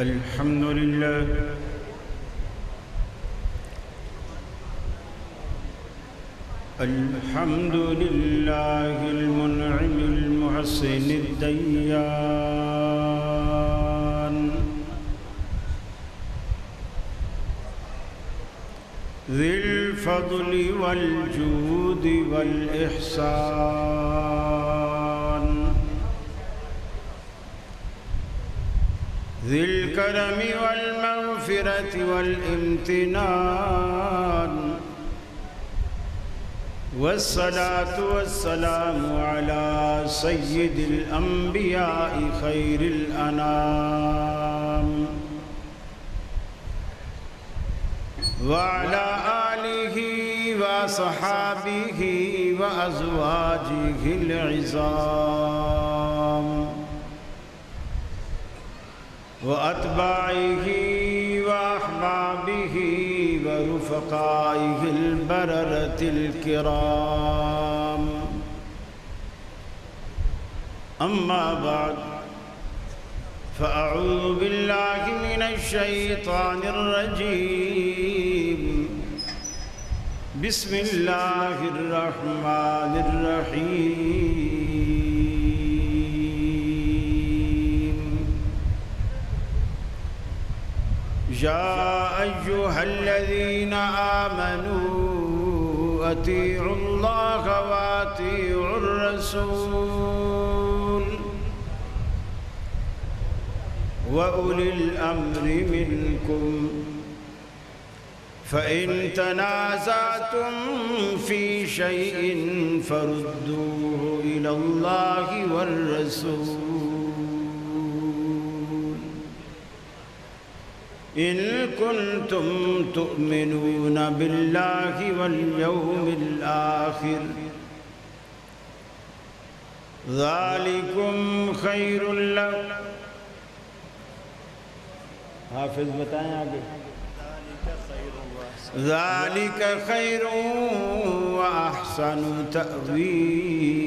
الحمد لله الحمد لله المنعم المحسن الديان ذي الفضل والجود والإحسان ذي الكرم والمغفرة والامتنان والصلاة والسلام على سيد الأنبياء خير الأنام وعلى آله وصحابه وأزواجه العظام وأتباعه وأحبابه ورفقائه البررة الكرام أما بعد فأعوذ بالله من الشيطان الرجيم بسم الله الرحمن الرحيم يا أيها الذين آمنوا أطيعوا الله وأطيعوا الرسول وأولي الأمر منكم فإن تنازعتم في شيء فردوه إلى الله والرسول إن كنتم تؤمنون بالله واليوم الآخر ذلكم خير لكم. حافظ بتائیں آگے. ذلك خير وأحسن تأويلا.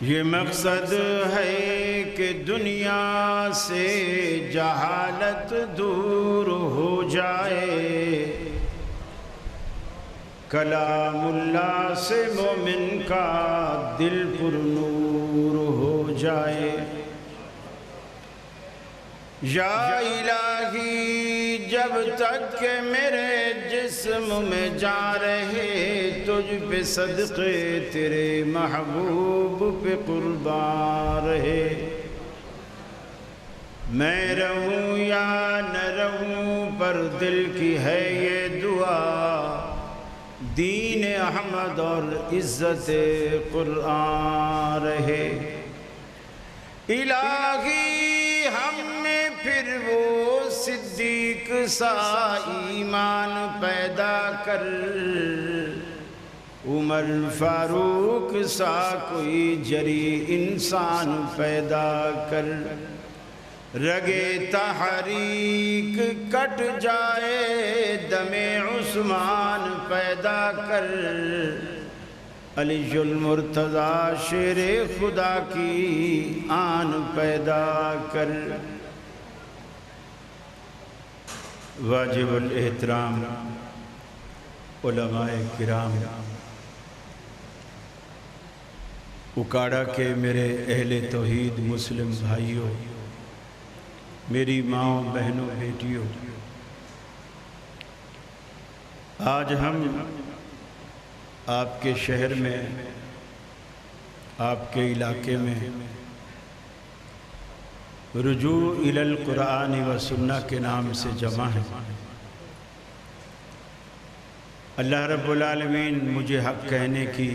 یہ مقصد ہے کہ دنیا سے جہالت دور ہو جائے، کلام اللہ سے مومن کا دل پر نور ہو جائے. یا الہی جب تک کہ میرے جسم میں جا رہے تجھ پہ صدقے تیرے محبوب پہ قربان رہے. میں رہوں یا نہ رہوں پر دل کی ہے یہ دعا، دین احمد اور عزت قرآن رہے. الہی ہم میں پھر وہ صدیق سا ایمان پیدا کر، عمر فاروق سا کوئی جری انسان پیدا کر. رگے تحریک کٹ جائے دم عثمان پیدا کر. علی المرتضیٰ شیر خدا کی آن پیدا کر. واجب الاحترام علماء کرام، اکاڑا کے میرے اہل توحید مسلم بھائیوں، میری ماں بہنوں بیٹیوں، آج ہم آپ کے شہر میں، آپ کے علاقے میں رجوع الی القرآن و سنہ کے نام سے جمع ہیں. اللہ رب العالمین مجھے حق کہنے کی،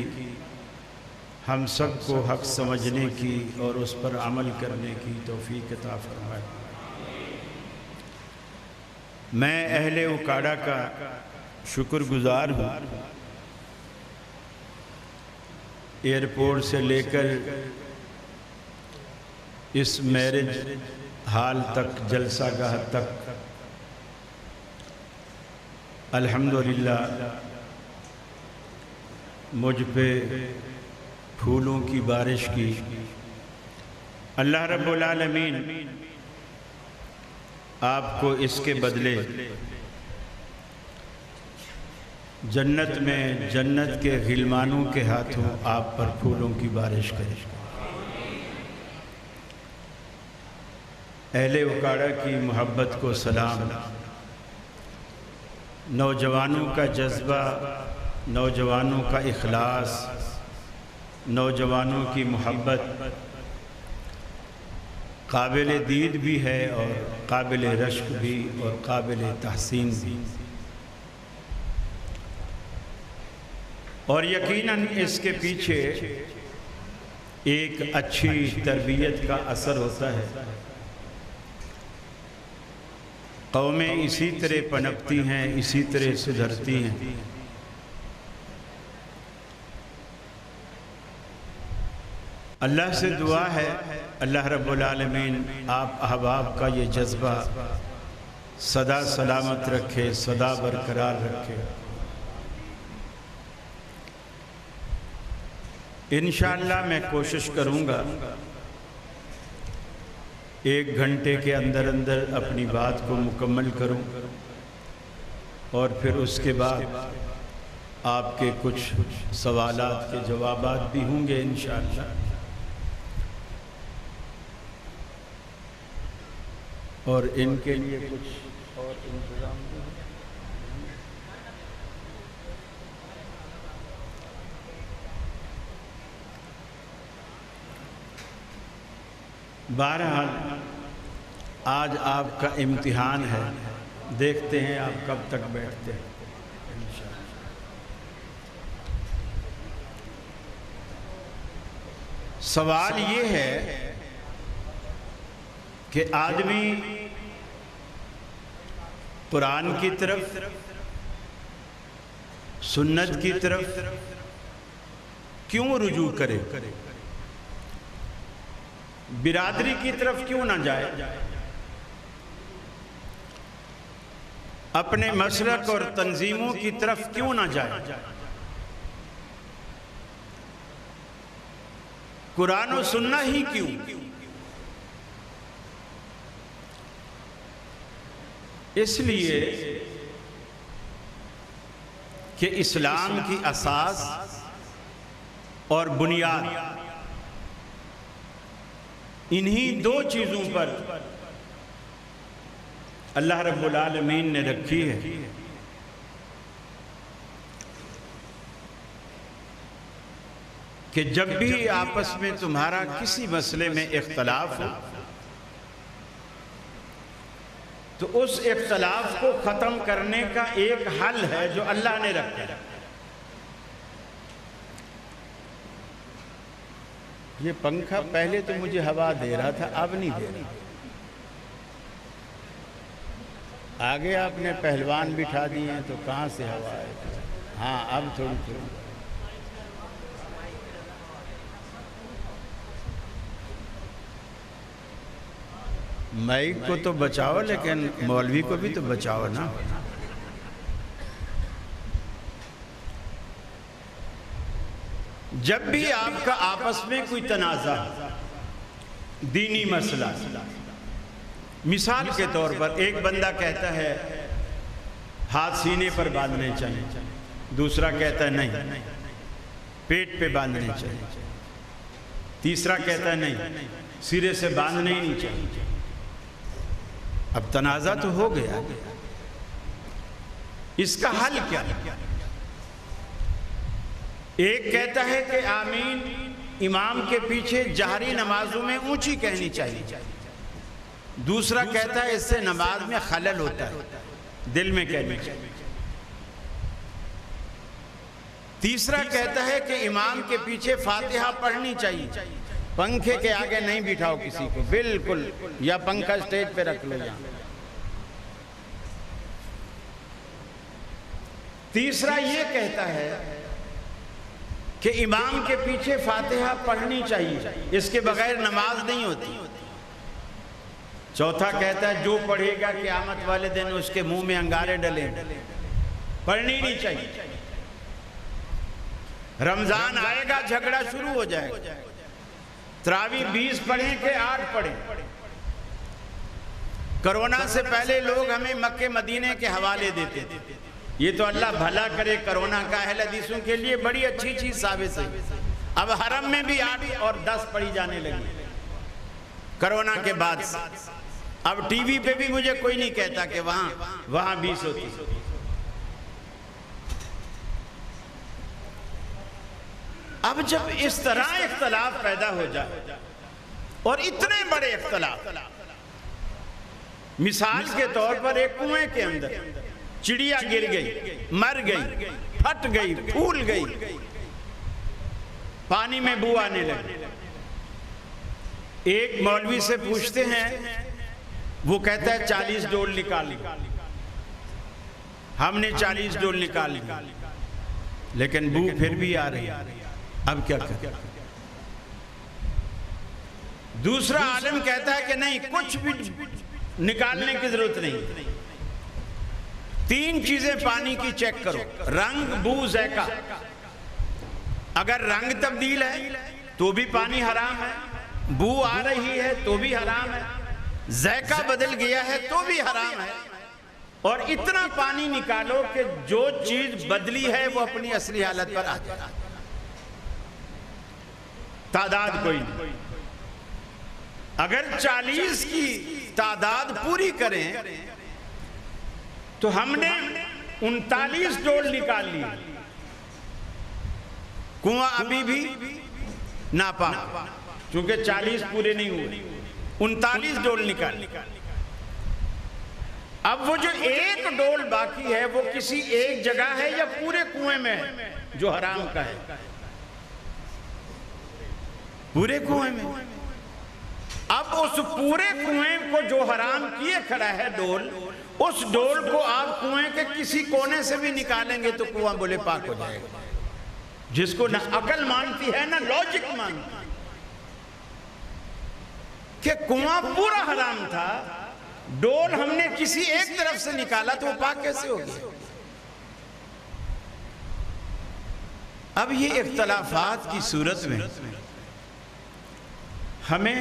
ہم سب کو حق سمجھنے کی اور اس پر عمل کرنے کی توفیق عطا فرمائے. میں اہل اکاڑا کا شکر گزار ہوں. ایئرپورٹ سے لے کر اس میرج حال تک، جلسہ گاہ تک الحمدللہ مجھ پہ پھولوں کی بارش کی، اللہ رب العالمین آپ کو اس کے بدلے جنت میں جنت کے غلمانوں کے ہاتھوں آپ پر پھولوں کی بارش کرے۔ اہل اکاڑا کی محبت کو سلام، نوجوانوں کا جذبہ، نوجوانوں کا اخلاص، نوجوانوں کی محبت قابل دید بھی ہے اور قابل رشک بھی اور قابل تحسین بھی، اور یقیناً اس کے پیچھے ایک اچھی تربیت کا اثر ہوتا ہے۔ قومیں اسی طرح پنپتی ہیں، اسی طرح سدھرتی ہیں۔ اللہ سے دعا ہے اللہ رب العالمین آپ احباب کا یہ جذبہ سدا سلامت رکھے، سدا برقرار رکھے۔ انشاءاللہ میں کوشش کروں گا 1 گھنٹے کے اندر اندر اپنی بات کو مکمل کروں، اور پھر اس کے بعد آپ کے کچھ سوالات کے جوابات بھی ہوں گے انشاءاللہ، اور ان کے لیے کچھ اور انتظام بھی ہے۔ بہرحال آج آپ کا امتحان ہے، دیکھتے ہیں آپ کب تک بیٹھتے ہیں۔ سوال یہ ہے کہ آدمی قرآن کی طرف، سنت کی طرف کیوں رجوع کرے، برادری کی طرف کیوں نہ جائے، اپنے مسلک اور تنظیموں کی طرف کیوں نہ جائے، قرآن و سننا ہی کیوں؟ اس لیے کہ اسلام کی اساس اور بنیاد انہی 2 چیزوں پر اللہ رب العالمین نے رکھی ہے۔ کہ جب بھی آپس میں تمہارا کسی مسئلے میں اختلاف ہو تو اس اختلاف کو ختم کرنے کا ایک حل ہے جو اللہ نے رکھا ہے۔ یہ پنکھا پہلے تو مجھے ہوا دے رہا تھا، اب نہیں دے رہا۔ آگے آپ نے پہلوان بٹھا دیے ہیں تو کہاں سے ہوا ہے؟ ہاں اب تھوڑی تھوڑی۔ مائک کو تو بچاؤ لیکن مولوی کو بھی تو بچاؤ نا۔ جب بھی آپ کا آپس میں کوئی تنازع، دینی مسئلہ، مثال کے طور پر ایک بندہ کہتا ہے ہاتھ سینے پر باندھنے چاہیے، دوسرا کہتا ہے نہیں پیٹ پہ باندھنے چاہیے، تیسرا کہتا ہے نہیں سرے سے باندھنے ہی نہیں چاہیے۔ اب تنازع تو ہو گیا، اس کا حل کیا؟ ایک کہتا ہے کہ آمین امام کے پیچھے جہری نمازوں میں اونچی کہنی چاہیے، دوسرا کہتا ہے اس سے نماز میں خلل ہوتا ہے، دل میں کہنی چاہیے، تیسرا کہتا ہے کہ امام کے پیچھے فاتحہ پڑھنی چاہیے، پنکھے کے آگے نہیں بٹھاؤ کسی کو بالکل، یا پنکھا اسٹیج پہ رکھ لو یہاں۔ تیسرا یہ کہتا ہے کہ امام کے پیچھے فاتحہ پڑھنی چاہیے، اس کے بغیر نماز نہیں ہوتی۔ چوتھا کہتا ہے جو پڑھے گا قیامت والے دن اس کے منہ میں انگارے ڈلیں، پڑھنی نہیں چاہیے۔ رمضان آئے گا جھگڑا شروع ہو جائے گا، تراویح 20 پڑھیں کہ 8 پڑھیں۔ کرونا سے پہلے لوگ ہمیں مکے مدینے کے حوالے دیتے تھے، یہ تو اللہ بھلا کرے، کرونا کا اہل حدیثوں کے لیے بڑی اچھی چیز ثابت ہے۔ اب حرم میں بھی 8 اور 10 پڑھی جانے لگی کرونا کے بعد سے۔ اب ٹی وی پہ بھی مجھے کوئی نہیں کہتا کہ وہاں 20 ہوتی۔ اب جب اس طرح اختلاف پیدا ہو جائے اور اتنے بڑے اختلاف، مثال کے طور پر ایک کنویں کے اندر چڑیا گر گئی، مر گئی، پھٹ گئی، پھول گئی، پانی میں بو آنے لگی۔ ایک مولوی سے پوچھتے ہیں، وہ کہتا ہے 40 ڈول نکال لی۔ ہم نے 40 ڈول نکال لی، لیکن بو پھر بھی آ رہی، اب کیا کریں؟ دوسرا عالم کہتا ہے کہ نہیں، کچھ بھی نکالنے کی ضرورت نہیں، 3 چیزیں پانی کی چیک کرو، رنگ، بو، ذائقہ۔ اگر رنگ تبدیل ہے تو بھی پانی حرام ہے، بو آ رہی ہے تو بھی حرام ہے، ذائقہ بدل گیا ہے تو بھی حرام ہے، اور اتنا پانی نکالو کہ جو چیز بدلی ہے وہ اپنی اصلی حالت پر آ جائے۔ تعداد کوئی نہیں، اگر 40 کی تعداد پوری کریں تو ہم نے 39 ڈول نکال لی، کنواں ابھی بھی ناپاک، چونکہ 40 پورے نہیں ہوئے، 39 ڈول نکال لی۔ اب وہ جو ایک ڈول باقی ہے وہ کسی ایک جگہ ہے یا پورے کنویں میں ہے جو حرام کا ہے؟ پورے کنویں میں۔ اب اس پورے کنویں کو جو حرام کیے کھڑا ہے ڈول، اس ڈول کو آپ کنویں کے کسی کونے سے بھی نکالیں گے تو کنواں بولے پاک ہو جائے گا، جس کو نہ عقل مانتی ہے نہ لاجک مانتی کہ کنواں پورا حرام تھا، ڈول ہم نے کسی ایک طرف سے نکالا تو وہ پاک کیسے ہو گیا؟ اب یہ اختلافات کی صورت میں ہمیں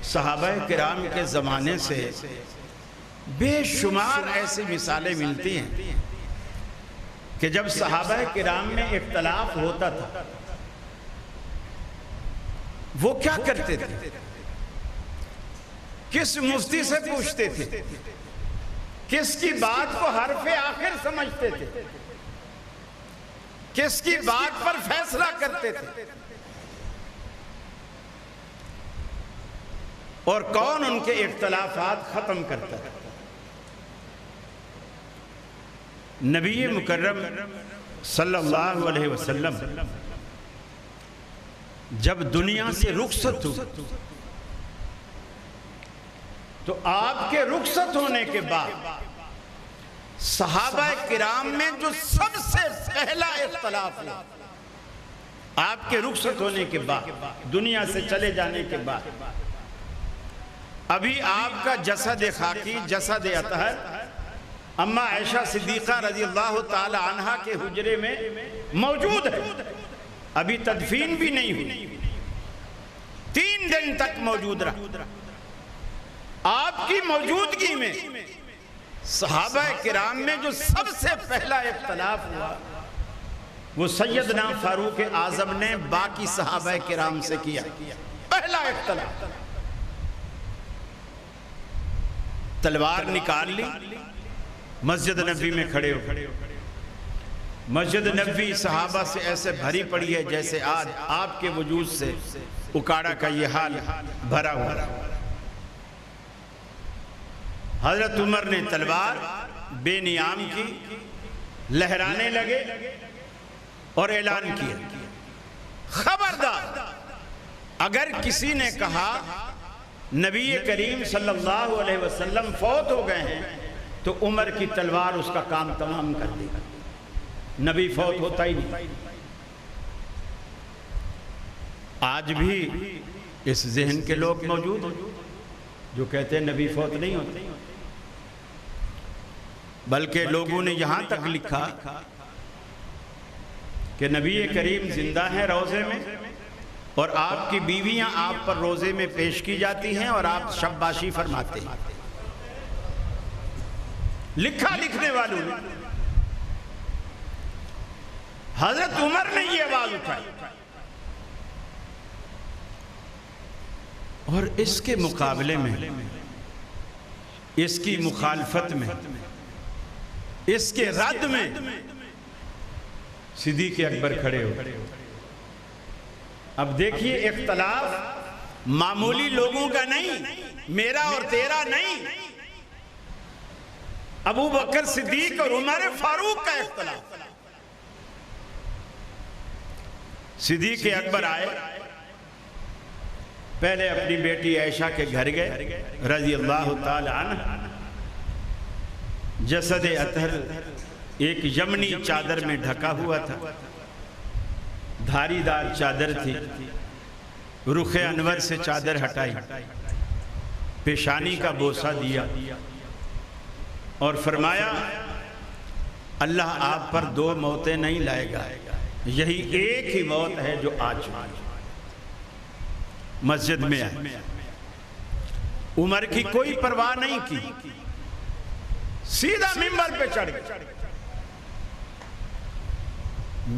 صحابہ کرام کے زمانے سے بے شمار ایسی مثالیں ملتی ہیں کہ جب صحابہ کرام میں اختلاف ہوتا تھا وہ کیا کرتے تھے، کس مفتی سے پوچھتے تھے، کس کی بات کو حرف آخر سمجھتے تھے، کس کی بات پر فیصلہ کرتے تھے، اور کون ان کے اختلافات ختم کرتا ہے؟ نبی مکرم صلی اللہ علیہ وسلم جب دنیا سے رخصت ہو تو آپ کے رخصت ہونے کے بعد صحابہ کرام میں جو سب سے پہلا اختلاف ہوا، آپ کے رخصت ہونے کے بعد، دنیا سے چلے جانے کے بعد، ابھی آپ کا جسد خاکی، جسد اطہر اما عائشہ صدیقہ رضی اللہ تعالی عنہ کے حجرے میں موجود ہے، ابھی تدفین بھی نہیں ہوئی، 3 دن تک موجود رہا۔ آپ کی موجودگی میں صحابہ کرام میں جو سب سے پہلا اختلاف ہوا وہ سیدنا فاروق اعظم نے باقی صحابہ کرام سے کیا، پہلا اختلاف۔ تلوار نکال لی، مسجد نبوی میں کھڑے ہو، مسجد نبوی صحابہ سے ایسے بھری پڑی ہے جیسے آج آپ کے وجود سے اکاڑا کا یہ حال بھرا ہوا۔ حضرت عمر نے تلوار بے نیام کی، لہرانے لگے اور اعلان کیا، خبردار اگر کسی نے کہا نبی کریم صلی اللہ علیہ وسلم فوت ہو گئے ہیں تو عمر کی تلوار اس کا کام تمام کر دے گا، نبی فوت ہوتا ہی نہیں۔ آج بھی اس ذہن کے لوگ موجود ہیں جو کہتے ہیں نبی فوت نہیں ہوتے، بلکہ لوگوں نے یہاں تک لکھا کہ نبی کریم زندہ ہیں روضے میں اور آپ کی بیویاں آپ پر روضے میں پیش کی جاتی ہیں اور آپ شباشی فرماتے ہیں. لکھا لکھنے والوں نے. حضرت عمر نے یہ آواز اٹھائی اور اس کے مقابلے میں، اس کی مخالفت میں، اس کے رد میں صدیق اکبر کھڑے ہو. اب دیکھیے اختلاف معمولی لوگوں کا نہیں، میرا اور تیرا نہیں، ابو بکر صدیق اور عمر فاروق کا اختلاف. صدیق اکبر آئے، پہلے اپنی بیٹی عائشہ کے گھر گئے رضی اللہ تعالی عنہ. جسد اطہر ایک یمنی چادر میں ڈھکا ہوا تھا، دھاری دار چادر تھی. رخ انور سے چادر ہٹائی، پیشانی کا بوسہ دیا اور فرمایا اللہ آپ پر 2 موتیں نہیں لائے گا، یہی ایک ہی موت ہے جو آج مسجد میں آئے. عمر کی کوئی پرواہ نہیں کی، سیدھا ممبر پہ چڑھ گئے.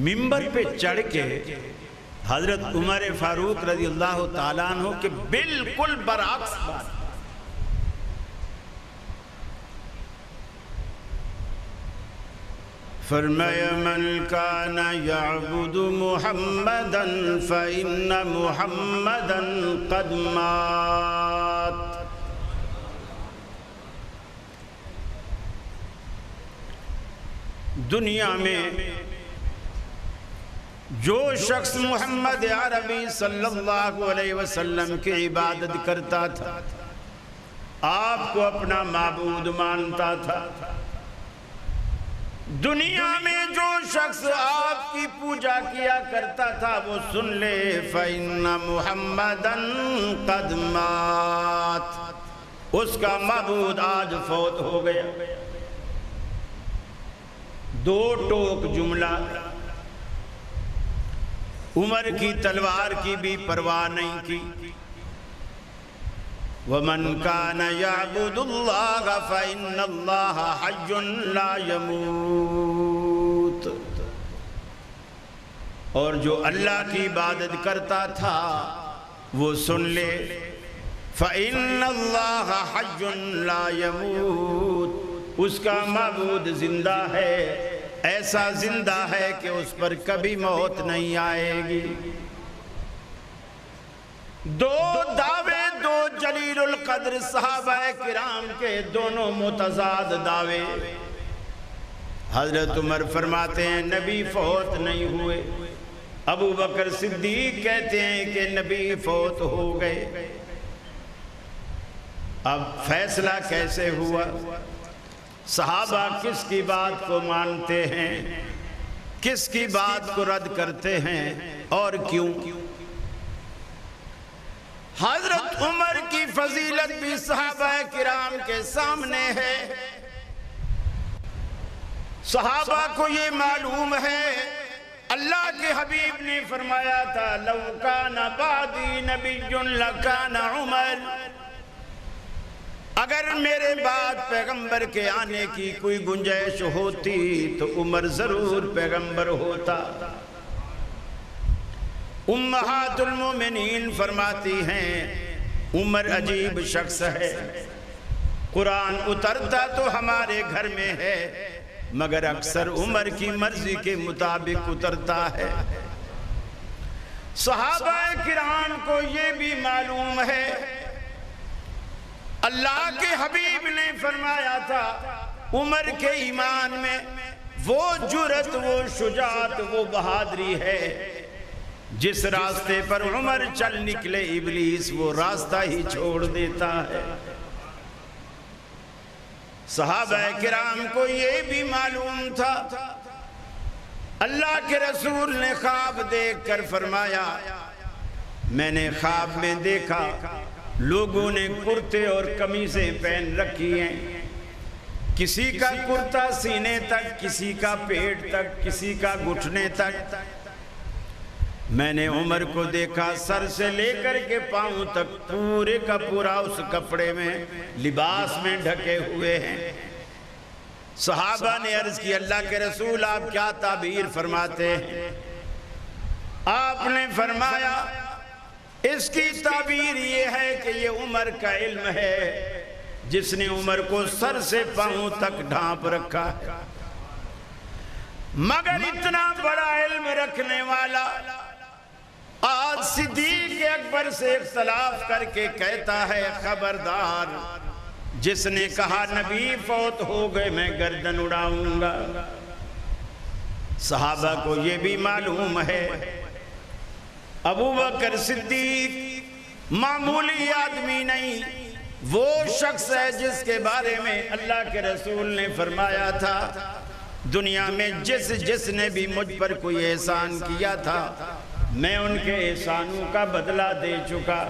ممبر پہ چڑھ کے حضرت عمر فاروق رضی اللہ تعالیٰ عنہ کے بالکل برعکس بات. فرمایا من کان یعبد محمدا فإن محمدا قد مات. دنیا میں جو شخص محمد عربی صلی اللہ علیہ وسلم کی عبادت کرتا تھا، آپ کو اپنا معبود مانتا تھا، دنیا میں جو شخص آپ کی پوجا کیا کرتا تھا وہ سن لے فَإِنَّ مُحَمَّدًا قَدْ مَاتَ، اس کا معبود آج فوت ہو گیا. 2 ٹوک جملہ. عمر کی تلوار کی بھی پرواہ نہیں کی. وَمَنْ كَانَ يَعْبُدُ اللَّهَ فَإِنَّ اللَّهَ حَيٌّ لَا يَمُوتُ. اور جو اللہ کی عبادت کرتا تھا وہ سن لے فَإِنَّ اللَّهَ حَيٌّ لَا يَمُوتُ، اس کا معبود زندہ ہے، ایسا زندہ ہے کہ اس پر کبھی موت نہیں آئے گی. 2 دعوے، 2 جلیل القدر صحابہ کرام کے دونوں متضاد دعوے. حضرت عمر فرماتے ہیں نبی فوت نہیں ہوئے، ابو بکر صدیق کہتے ہیں کہ نبی فوت ہو گئے. اب فیصلہ کیسے ہوا؟ صحابہ کس کی بات کو مانتے ہیں، کس کی بات کو رد کرتے ہیں اور کیوں؟ حضرت عمر کی فضیلت بھی صحابہ کرام کے سامنے ہے. صحابہ کو یہ معلوم ہے، اللہ کے حبیب نے فرمایا تھا لو کان بعدی نبی لکان عمر، اگر میرے بعد پیغمبر کے آنے کی کوئی گنجائش ہوتی تو عمر ضرور پیغمبر ہوتا. امہات المومنین فرماتی ہیں عمر عجیب شخص ہے، قرآن اترتا تو ہمارے گھر میں ہے مگر اکثر عمر کی مرضی کے مطابق اترتا ہے. صحابہ کرام کو یہ بھی معلوم ہے، اللہ کے حبیب نے فرمایا تھا عمر کے ایمان میں وہ جرأت، وہ شجاعت، وہ بہادری ہے، جس راستے پر عمر چل نکلے ابلیس وہ راستہ ہی چھوڑ دیتا ہے. صحابہ کرام کو یہ بھی معلوم تھا. اللہ کے رسول نے خواب دیکھ کر فرمایا میں نے خواب میں دیکھا لوگوں نے کرتے اور قمیصیں پہن رکھی ہیں، کسی کا کرتا سینے تک، کسی کا پیٹ تک، کسی کا گھٹنے تک۔ میں نے عمر کو دیکھا سر سے لے کر کے پاؤں تک پورے کا پورا اس کپڑے میں، لباس میں ڈھکے ہوئے ہیں۔ صحابہ نے عرض کی اللہ کے رسول آپ کیا تعبیر فرماتے ہیں؟ آپ نے فرمایا اس کی تعبیر یہ ہے کہ یہ عمر کا علم ہے جس نے عمر کو سر سے پاؤں تک ڈھانپ رکھا ہے۔ مگر اتنا بڑا علم رکھنے والا آج صدیق اکبر سے اختلاف کر کے کہتا ہے خبردار، جس نے کہا نبی فوت ہو گئے میں گردن اڑاؤں گا۔ صحابہ کو یہ بھی معلوم ہے ابو بکر صدیق معمولی آدمی نہیں، وہ شخص ہے جس کے بارے میں اللہ کے رسول نے فرمایا تھا دنیا میں جس نے بھی مجھ پر کوئی احسان کیا تھا میں ان کے احسانوں کا بدلہ دے چکا،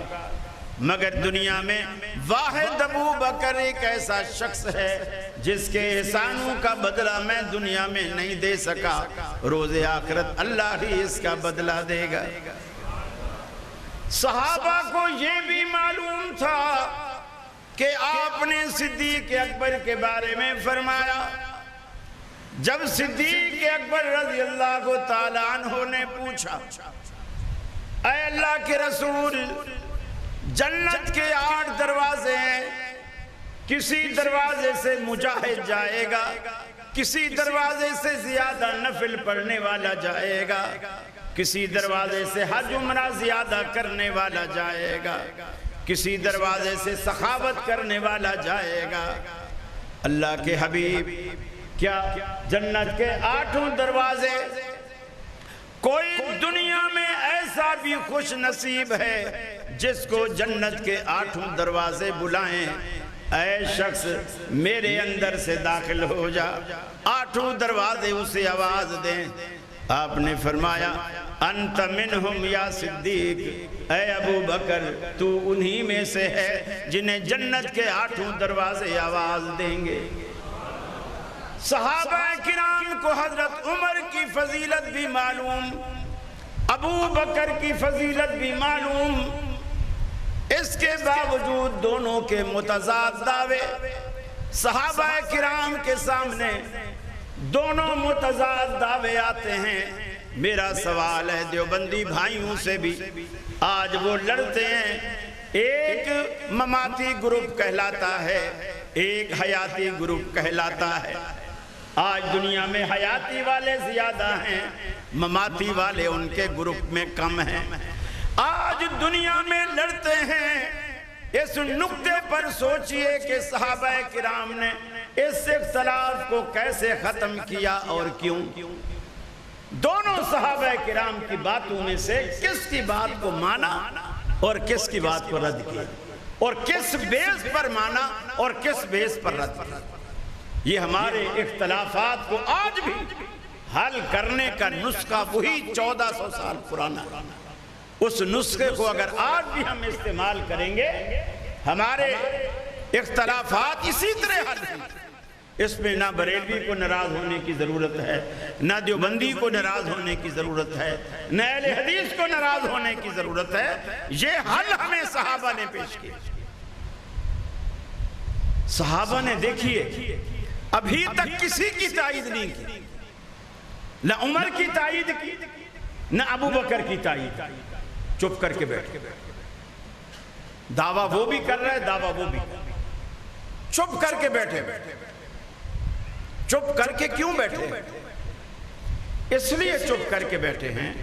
مگر دنیا میں واحد ابو بکر ایک ایسا شخص ہے جس کے احسانوں کا بدلہ میں دنیا میں نہیں دے سکا، روز آخرت اللہ ہی اس کا بدلہ دے گا۔ صحابہ کو یہ بھی معلوم تھا کہ آپ نے صدیق اکبر کے بارے میں فرمایا۔ جب صدیق اکبر رضی اللہ تعالیٰ عنہ نے پوچھا اے اللہ کے رسول جنت کے 8 دروازے ہیں، کسی دروازے سے مجاہد جائے گا، کسی دروازے سے زیادہ نفل پڑھنے والا جائے گا، کسی دروازے سے حج عمرہ زیادہ کرنے والا جائے گا، کسی دروازے سے سخاوت کرنے والا جائے گا۔ اللہ کے حبیب کیا جنت کے 8 دروازے کوئی دنیا میں ایسا بھی خوش نصیب ہے جس کو جنت کے 8 دروازے بلائیں اے شخص میرے اندر سے داخل ہو جا، 8 دروازے اسے آواز دیں؟ آپ نے فرمایا انت منہم یا صدیق، اے ابو بکر تو انہی میں سے ہے جنہیں جنت کے 8 دروازے آواز دیں گے۔ صحابہ کرام کو حضرت عمر کی فضیلت بھی معلوم، ابو بکر کی فضیلت بھی معلوم، اس کے باوجود دونوں کے متضاد دعوے صحابہ کرام کے سامنے، دونوں متضاد دعوے آتے ہیں۔ میرا سوال ہے دیوبندی بھائیوں سے بھی، آج وہ لڑتے ہیں، ایک مماتی گروپ کہلاتا ہے، ایک حیاتی گروپ کہلاتا ہے۔ آج دنیا میں حیاتی والے زیادہ ہیں، مماتی والے ان کے گروپ میں کم ہیں۔ آج دنیا میں لڑتے ہیں، اس نقطے پر سوچئے کہ صحابہ کرام نے اس اختلاف کو کیسے ختم کیا اور کیوں؟ دونوں صحابہ کرام کی باتوں میں سے کس کی بات کو مانا اور کس کی بات کو رد کیا، اور کس بیس پر مانا اور کس بیس پر رد کیا؟ یہ ہمارے اختلافات کو آج بھی حل کرنے کا نسخہ وہی 1400 سال پرانا، اس نسخے کو اگر آج بھی ہم استعمال کریں گے ہمارے اختلافات اسی طرح حل ہیں۔ اس میں نہ بریلوی کو ناراض ہونے کی ضرورت ہے، نہ دیوبندی کو ناراض ہونے کی ضرورت ہے، نہ اہل حدیث کو ناراض ہونے کی ضرورت ہے۔ یہ حل ہمیں صحابہ نے پیش کیا۔ صحابہ نے دیکھیے ابھی تک کسی کی تائید نہیں کی، نہ عمر کی تائید کی نہ ابو بکر کی تائید، چپ کر کے بیٹھ، دعویٰ وہ بھی کر رہے دعویٰ وہ بھی کر رہے، چپ کر کے بیٹھے۔ چپ کر کے کیوں بیٹھے؟ اس لیے چپ کر کے بیٹھے ہیں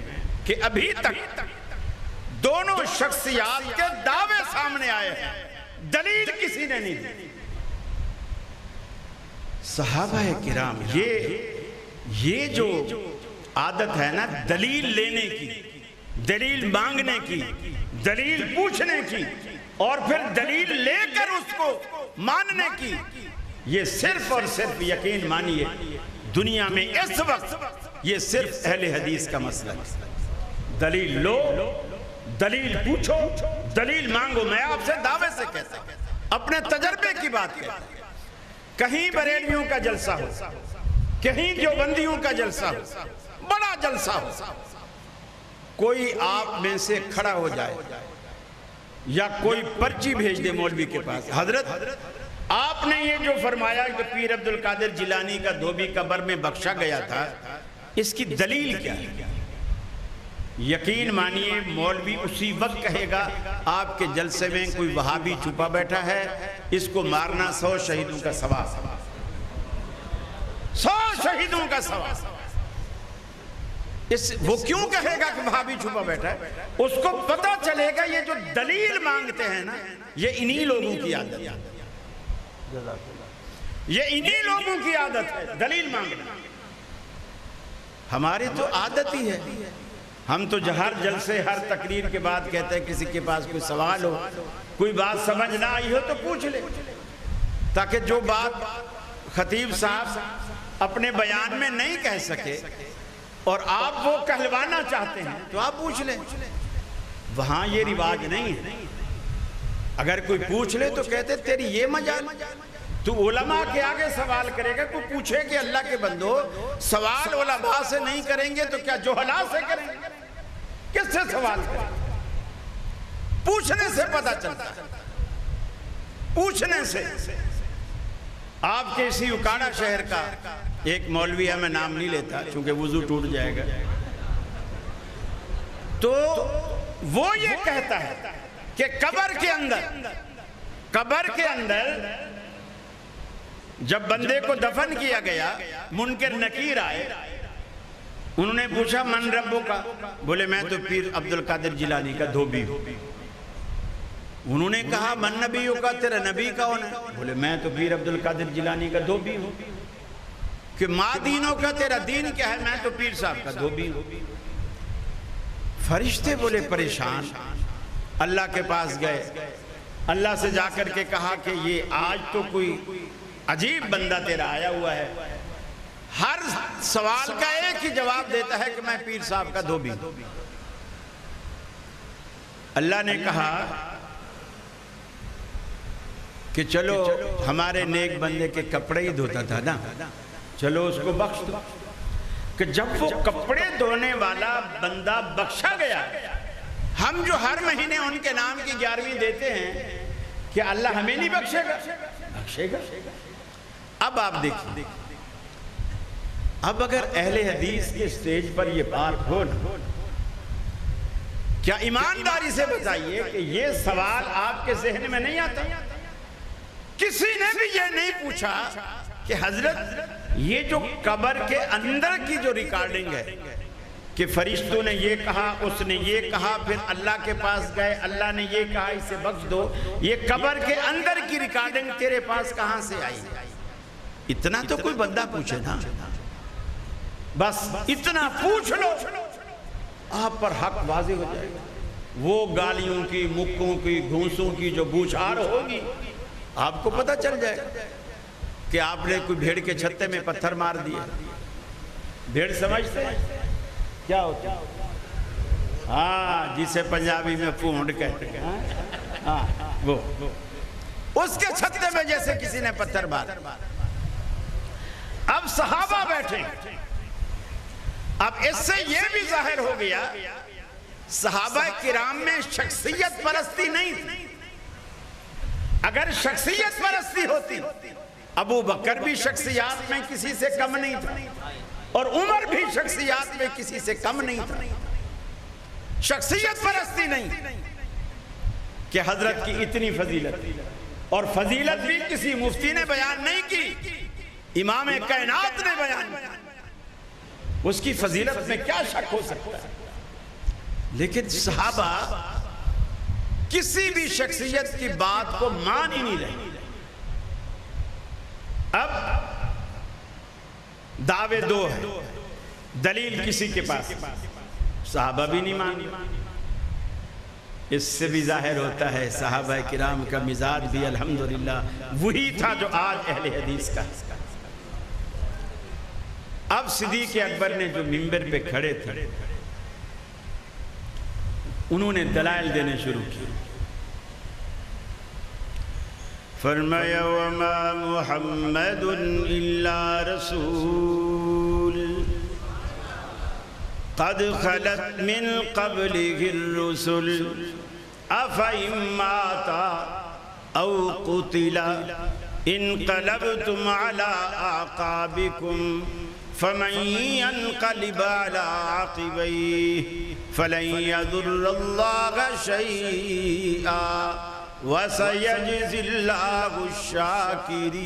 کہ ابھی تک دونوں شخصیات کے دعوے سامنے آئے ہیں، دلیل کسی نے نہیں دی۔ صحابہ کرام یہ جو عادت ہے نا دلیل لینے کی، دلیل مانگنے کی، دلیل پوچھنے کی اور پھر دلیل لے کر اس کو ماننے کی، یہ صرف اور صرف یقین مانیے دنیا میں اس وقت یہ صرف اہل حدیث کا مسئلہ ہے۔ دلیل لو، دلیل پوچھو، دلیل مانگو۔ میں آپ سے دعوے سے کہتا ہوں، اپنے تجربے کی بات کہتا ہوں، کہیں بریلویوں کا جلسہ ہو، کہیں دیوبندیوں کا جلسہ ہو، بڑا جلسہ ہو، کوئی آپ میں سے کھڑا ہو جائے یا کوئی پرچی بھیج دے مولوی کے پاس، حضرت آپ نے یہ جو فرمایا کہ پیر عبدالقادر جیلانی کا دھوبی قبر میں بخشا گیا تھا، اس کی دلیل کیا ہے؟ یقین مانیے مولوی اسی وقت کہے گا آپ کے جلسے میں کوئی وہابی چھپا بیٹھا ہے، اس کو مارنا 100 شہیدوں کا ثواب، 100 شہیدوں کا ثواب۔ وہ کیوں کہے گا کہ وہابی چھپا بیٹھا ہے؟ اس کو پتہ چلے گا یہ جو دلیل مانگتے ہیں نا، یہ انہی لوگوں کی عادت ہے، یہ انہی لوگوں کی عادت ہے دلیل مانگنا۔ ہماری تو عادت ہی ہے، ہم تو ہر جلسے ہر تقریر کے بعد کہتے ہیں کسی کے پاس کوئی سوال ہو، کوئی بات سمجھ نہ آئی ہو تو پوچھ لے، تاکہ جو بات خطیب صاحب اپنے بیان میں نہیں کہہ سکے اور آپ وہ کہلوانا چاہتے ہیں تو آپ پوچھ لیں۔ وہاں یہ رواج نہیں ہے، اگر کوئی پوچھ لے تو کہتے تیری یہ مجال، تو علماء کے آگے سوال کرے گا۔ کوئی پوچھے کہ اللہ کے بندو سوال علماء سے نہیں کریں گے تو کیا جہلاء سے کریں گے؟ کس سے سوال کریں؟ پوچھنے سے پتہ چلتا ہے، پوچھنے سے۔ آپ کے اسی اکاڑا شہر کا ایک مولوی ہے، میں نام نہیں لیتا چونکہ وضو ٹوٹ جائے گا، تو وہ یہ کہتا ہے کہ قبر کے اندر جب بندے کو دفن کیا گیا، منکر نکیر آئے، انہوں نے پوچھا من ربو کا، بولے میں تو پیر عبدالقادر جیلانی کا دھوبی ہوں۔ انہوں نے کہا من نبیوں کا، تیرا نبی کون ہے؟ بولے میں تو پیر عبدالقادر جیلانی کا دھوبی ہوں۔ کہ ما دینوں کا، تیرا دین کیا ہے؟ میں تو پیر صاحب کا دھوبی ہوں۔ فرشتے بولے پریشان، اللہ کے پاس گئے، اللہ سے جا کر کے کہا کہ یہ آج تو کوئی عجیب بندہ تیرا آیا ہوا ہے، ہر سوال کا ایک ہی جواب دیتا ہے کہ میں پیر صاحب کا دھوبی ہوں۔ اللہ نے کہا کہ چلو ہمارے نیک بندے کے کپڑے ہی دھوتا تھا نا، چلو اس کو بخش دو۔ کہ جب وہ کپڑے دھونے والا بندہ بخشا گیا، ہم جو ہر مہینے ان کے نام کی 11ویں دیتے ہیں، کہ اللہ ہمیں نہیں بخشے گا؟ بخشے گا۔ اب آپ دیکھیں، اب اگر اہل حدیث کے سٹیج پر یہ بات ہو، کیا ایمانداری سے بتائیے کہ یہ سوال آپ کے ذہن میں نہیں آتا؟ کسی نے بھی یہ نہیں پوچھا کہ حضرت یہ جو قبر کے اندر کی جو ریکارڈنگ ہے کہ فرشتوں نے یہ کہا، اس نے یہ کہا، پھر اللہ کے پاس گئے، اللہ نے یہ کہا اسے بخش دو، یہ قبر کے اندر کی ریکارڈنگ تیرے پاس کہاں سے آئی؟ اتنا تو کوئی بندہ پوچھے نا، بس اتنا پوچھ لو، آپ پر حق واضح ہو جائے گا۔ وہ گالیوں کی، مکوں کی، گھونسوں کی جو بوچھار ہوگی، آپ کو پتہ چل جائے گا کہ آپ نے کوئی بھیڑ کے چھتے میں پتھر مار دیے۔ بھیڑ سمجھتے ہیں کیا ہوتا ہے؟ ہاں، جسے پنجابی میں پونڈ کہتے ہیں، ہاں وہ اس کے چھتے میں جیسے کسی نے پتھر مار۔ اب صحابہ بیٹھے، اب اس سے یہ بھی ظاہر ہو گیا صحابہ کرام میں شخصیت پرستی نہیں تھی۔ اگر شخصیت پرستی ہوتی، ابو بکر بھی شخصیات میں کسی سے کم نہیں تھا اور عمر بھی شخصیات میں کسی سے کم نہیں تھا۔ شخصیت پرستی نہیں کہ حضرت کی اتنی فضیلت، اور فضیلت بھی کسی مفتی نے بیان نہیں کی، امام کائنات نے بیان کی۔ اس کی فضیلت میں کیا شک ہو سکتا ہے؟ لیکن صحابہ کسی بھی شخصیت کی بات کو مان ہی نہیں رہے۔ اب دعوے دو ہیں، دلیل کسی کے پاس، صحابہ بھی نہیں مان۔ اس سے بھی ظاہر ہوتا ہے صحابہ کرام کا مزاج بھی الحمدللہ وہی تھا جو آج اہل حدیث کا۔ اب صدیق اکبر نے جو منبر پہ کھڑے تھے، انہوں نے دلائل دینے شروع کی۔ فرمایا وما محمد الا رسول قد خلت من قبله الرسل افإن مات او قتل انقلبتم على اعقابكم فمن ينقلب على عقبيه فلن يضر الله شيئا وسيجزي الله الشاكرين۔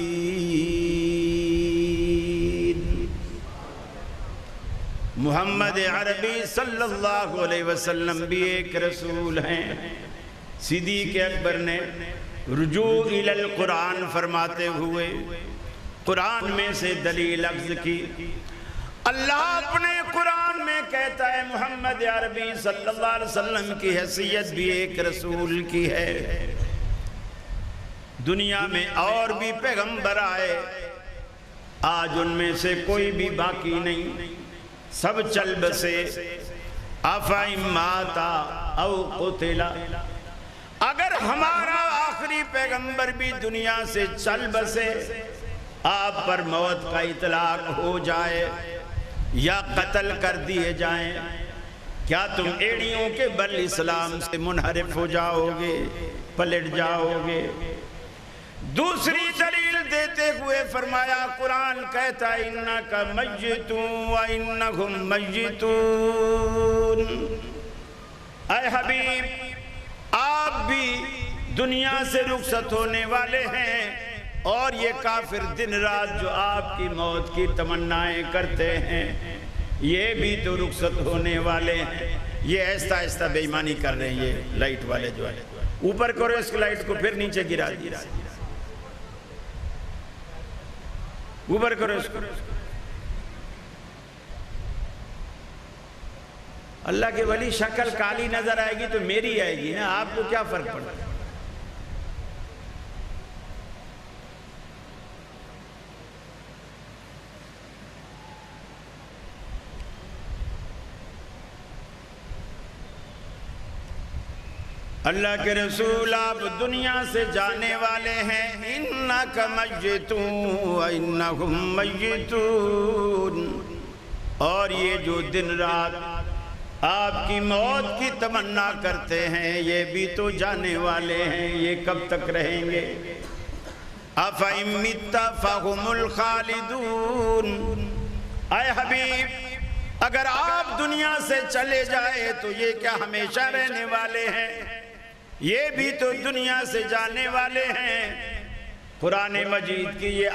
محمد عربی صلی اللہ علیہ وسلم بھی ایک رسول ہیں۔ صدیق اکبر نے رجوع الی القرآن فرماتے ہوئے قرآن میں سے دلیل اخذ کی۔ اللہ اپنے قرآن میں کہتا ہے محمد عربی صلی اللہ علیہ وسلم کی حیثیت بھی ایک رسول کی ہے۔ دنیا میں اور بھی پیغمبر آئے، آج ان میں سے کوئی بھی باقی نہیں، سب چل بسے۔ افإن مات او قتل، اگر ہمارا آخری پیغمبر بھی دنیا سے چل بسے، آپ پر موت کا اطلاق ہو جائے یا قتل کر دیے جائیں، کیا تم ایڑیوں کے بل اسلام سے منحرف ہو جاؤ گے، پلٹ جاؤ گے؟ دوسری دلیل دیتے ہوئے فرمایا قرآن کہتا ہے انک میت وانہم میتون۔ اے حبیب، آپ بھی دنیا سے رخصت ہونے والے ہیں، اور یہ کافر دن رات جو آپ کی موت کی تمنائیں کرتے ہیں یہ بھی تو رخصت ہونے والے ہیں۔ یہ ایسا ایسا بے ایمانی کر رہے ہیں یہ لائٹ والے جو ہے، اوپر کرو اس لائٹ کو پھر نیچے گرا دیا، اوپر کرو اس کو۔ اللہ کے ولی شکل کالی نظر آئے گی تو میری آئے گی نا، آپ کو کیا فرق پڑتا ہے؟ اللہ کے رسول آپ دنیا سے جانے والے ہیں۔ انک میت وانہم میتون، اور یہ جو دن رات آپ کی موت کی تمنا کرتے ہیں یہ بھی تو جانے والے ہیں، یہ کب تک رہیں گے؟ افإن مت فہم الخالدون۔ اے حبیب، اگر آپ دنیا سے چلے جائے تو یہ کیا ہمیشہ رہنے والے ہیں؟ یہ بھی تو دنیا سے جانے والے ہیں۔ قرآن مجید کی یہ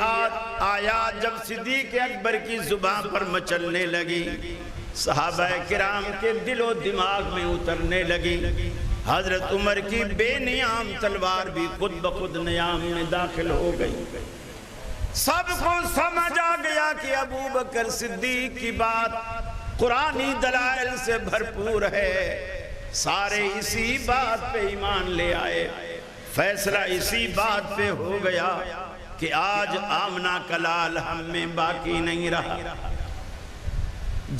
آیات جب صدیق اکبر کی زبان پر مچلنے لگی، صحابہ کرام کے دل و دماغ میں اترنے لگی، حضرت عمر کی بے نیام تلوار بھی خود بخود نیام میں داخل ہو گئی۔ سب کو سمجھ آ گیا کہ ابو بکر صدیق کی بات قرآنی دلائل سے بھرپور ہے، سارے اسی بات پہ ایمان لے آئے۔ فیصلہ اسی بات پہ ہو گیا کہ آج آمنہ کا لال ہم میں باقی نہیں رہا۔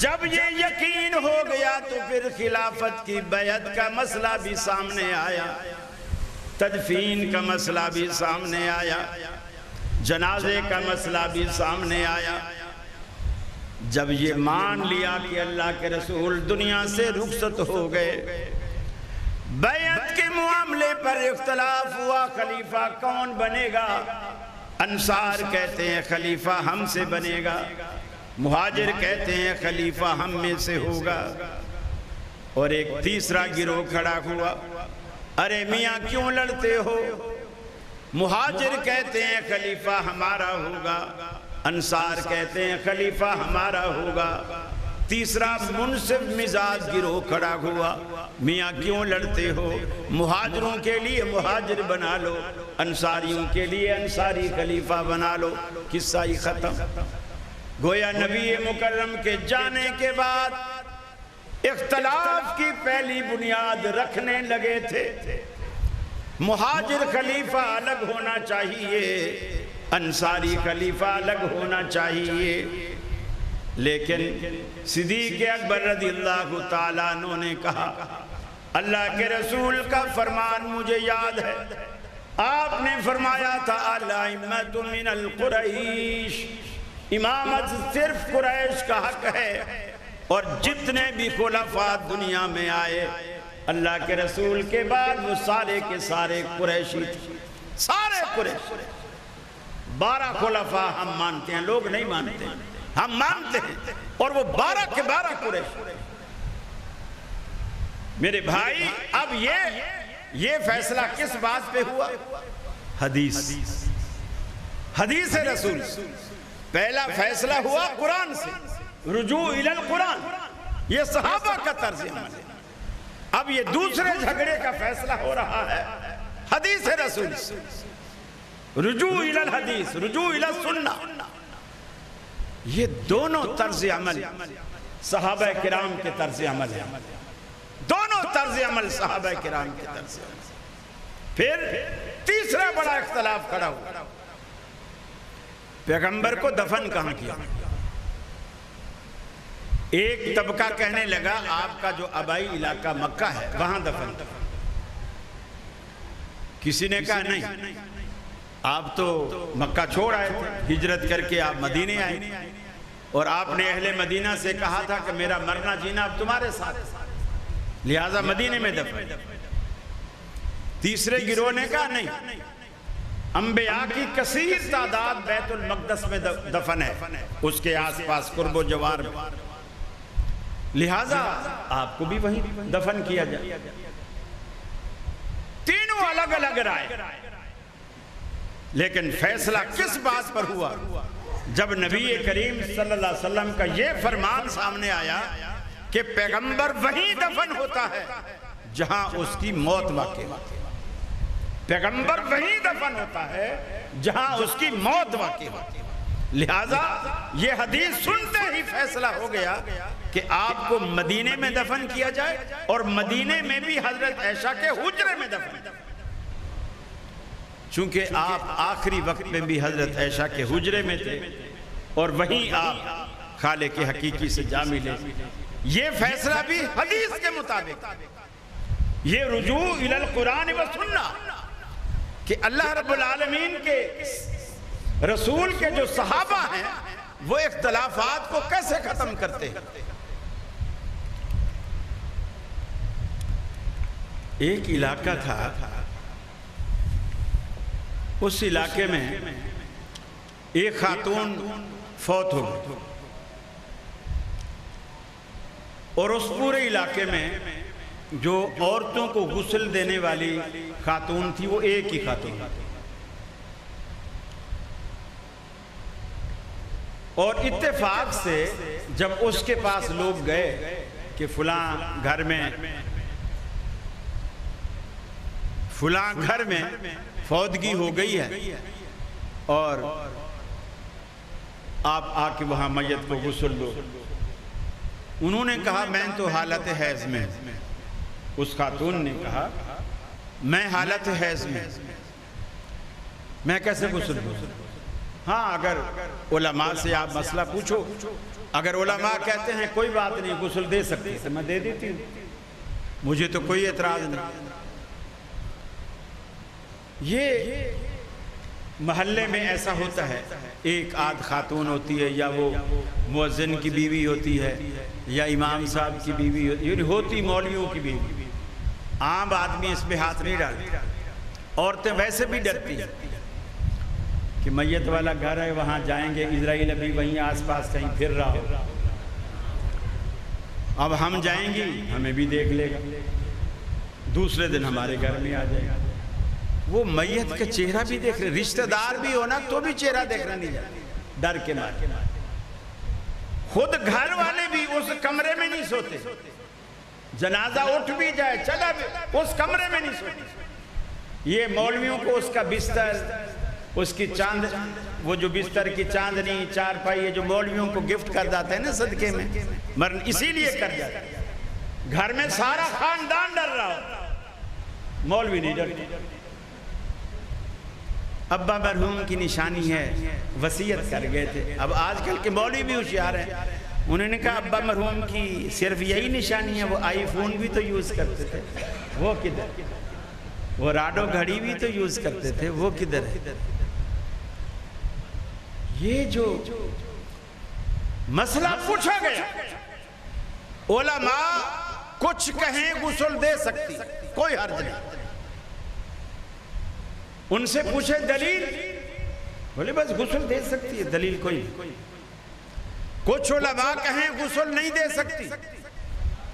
جب یہ یقین ہو گیا تو پھر خلافت کی بیعت کا مسئلہ بھی سامنے آیا، تدفین کا مسئلہ بھی سامنے آیا، جنازے کا مسئلہ بھی سامنے آیا۔ جب یہ مان لیا کہ اللہ کے رسول دنیا سے رخصت ہو گئے، بیعت کے معاملے پر اختلاف ہوا، خلیفہ کون بنے گا؟ انصار کہتے ہیں خلیفہ ہم سے بنے گا، مہاجر کہتے ہیں خلیفہ ہم میں سے ہوگا، اور ایک تیسرا گروہ کھڑا ہوا، ارے میاں کیوں لڑتے ہو؟ مہاجر کہتے ہیں خلیفہ ہمارا ہوگا، انصار کہتے ہیں خلیفہ ہمارا ہوگا، تیسرا منصف مزاج گروہ کھڑا ہوا، میاں کیوں لڑتے ہو؟ مہاجروں کے لیے مہاجر بنا لو، انصاریوں کے لیے انصاری خلیفہ بنا لو، قصہ ہی ختم۔ گویا نبی مکرم کے جانے کے بعد اختلاف کی پہلی بنیاد رکھنے لگے تھے، مہاجر خلیفہ الگ ہونا چاہیے، انصاری خلیفہ الگ ہونا چاہیے، لیکن صدیق اکبر رضی اللہ تعالیٰ عنہ نے کہا اللہ کے رسول کا فرمان مجھے یاد ہے، آپ نے فرمایا تھا الائمۃ من القریش، امامت صرف قریش کا حق ہے، اور جتنے بھی خلفاء دنیا میں آئے اللہ کے رسول کے بعد وہ سارے کے سارے قریشی تھے، سارے قریش۔ 12 خلفاء ہم مانتے ہیں، لوگ نہیں مانتے، ہم مانتے ہیں، اور وہ 12 کے 12 قریش۔ میرے بھائی اب یہ فیصلہ کس بات پہ ہوا؟ حدیث رسول۔ پہلا فیصلہ ہوا قرآن سے، رجوع الی القرآن، یہ صحابہ کا طرز عمل ہے۔ اب یہ دوسرے جھگڑے کا فیصلہ ہو رہا ہے حدیث رسول سے، رجوع الی الحدیث، رجوع الی السنہ۔ یہ دونوں طرز عمل صحابہ کرام کے طرز عمل ہے، دونوں طرز عمل صحابہ کرام کے طرز عمل۔ پھر تیسرا بڑا اختلاف کھڑا ہوا، پیغمبر کو دفن کہاں کیا؟ ایک طبقہ کہنے لگا آپ کا جو آبائی علاقہ مکہ ہے وہاں دفن۔ کسی نے کہا نہیں، آپ تو مکہ چھوڑ آئے تھے، ہجرت کر کے آپ مدینے آئے، اور آپ نے اہل مدینہ سے کہا تھا کہ میرا مرنا جینا اب تمہارے ساتھ، لہٰذا مدینے میں دفن۔ تیسرے گروہ نے کہا نہیں، انبیاء کی کثیر تعداد بیت المقدس میں دفن ہے، اس کے آس پاس قرب و جوار میں، لہٰذا آپ کو بھی وہیں دفن کیا جائے۔ تینوں الگ الگ رائے، لیکن فیصلہ کس بات پر ہوا؟ جب نبی کریم صلی اللہ علیہ وسلم کا یہ فرمان سامنے آیا کہ پیغمبر وہیں دفن ہوتا ہے جہاں اس کی موت واقع ہوتی ہے، پیغمبر وہیں دفن ہوتا ہے جہاں اس کی موت واقع ہوتی ہے، لہٰذا یہ حدیث سنتے ہی فیصلہ ہو گیا کہ آپ کو مدینے میں دفن کیا جائے، اور مدینے میں بھی حضرت عائشہ کے حجرے میں دفن، چونکہ آپ آخری وقت میں بھی حضرت عائشہ کے حجرے میں تھے، اور وہیں آپ خالق حقیقی سے جا ملے۔ یہ فیصلہ بھی حدیث کے مطابق، یہ رجوع الی القرآن و سنہ، کہ اللہ رب العالمین کے رسول کے جو صحابہ ہیں وہ اختلافات کو کیسے ختم کرتے ہیں۔ ایک علاقہ تھا، اس علاقے میں ایک خاتون فوت ہو گئی، اور اس پورے علاقے میں جو عورتوں کو غسل دینے والی خاتون تھی وہ ایک ہی خاتون تھی، اور اتفاق سے جب اس کے پاس لوگ گئے کہ فلاں گھر میں فوتگی ہو گئی ہے اور آپ آ کے وہاں میت کو غسل دو، انہوں نے کہا میں تو حالت حیض میں، اس خاتون نے کہا میں حالت حیض میں کیسے غسل دوں؟ ہاں اگر علماء سے آپ مسئلہ پوچھو، اگر علماء کہتے ہیں کوئی بات نہیں غسل دے سکتے تو میں دے دیتی ہوں، مجھے تو کوئی اعتراض نہیں۔ یہ محلے میں ایسا ہوتا ہے، ایک آدھ خاتون ہوتی ہے، یا وہ مؤذن کی بیوی ہوتی ہے، یا امام صاحب کی بیوی ہوتی مولویوں کی بیوی، عام آدمی اس میں ہاتھ نہیں ڈالتے۔ عورتیں ویسے بھی ڈرتی ہیں کہ میت والا گھر ہے وہاں جائیں گے، اسرائیل ابھی وہیں آس پاس کہیں پھر رہا ہو، اب ہم جائیں گی ہمیں بھی دیکھ لے گا، دوسرے دن ہمارے گھر میں آ جائے گا۔ وہ میت کا چہرہ بھی دیکھ رہے، رشتہ دار بھی ہونا تو بھی چہرہ دیکھنا نہیں جاتا، ڈر کے مارے۔ خود گھر والے بھی اس کمرے میں نہیں سوتے، جنازہ اٹھ بھی جائے چلا بھی اس کمرے میں نہیں سوتے۔ یہ مولویوں کو اس کا بستر، اس کی چاند، وہ جو بستر کی چاندنی چارپائی ہے جو مولویوں کو گفٹ کر جاتے ہیں نا صدقے میں، مرن اسی لیے کر جاتے ہیں۔ گھر میں سارا خاندان ڈر رہا ہو، مولوی نہیں ڈرتے۔ ابا مرحوم کی نشانی ہے، وصیت کر گئے تھے۔ اب آج کل کے مولوی بھی ہوشیار ہیں، انہوں نے کہا ابا مرحوم کی صرف یہی نشانی ہے، وہ آئی فون بھی تو یوز کرتے تھے، وہ کدھر؟ وہ راڈو گھڑی بھی تو یوز کرتے تھے، وہ کدھر ہے؟ یہ جو مسئلہ پوچھا گیا، علماء کچھ کہیں غسل دے سکتی، کوئی حرج نہیں. ان سے پوچھے دلیل، بولے بس غسل دے سکتی ہے، دلیل کوئی نہیں. کچھ علماء کہیں غسل نہیں دے سکتی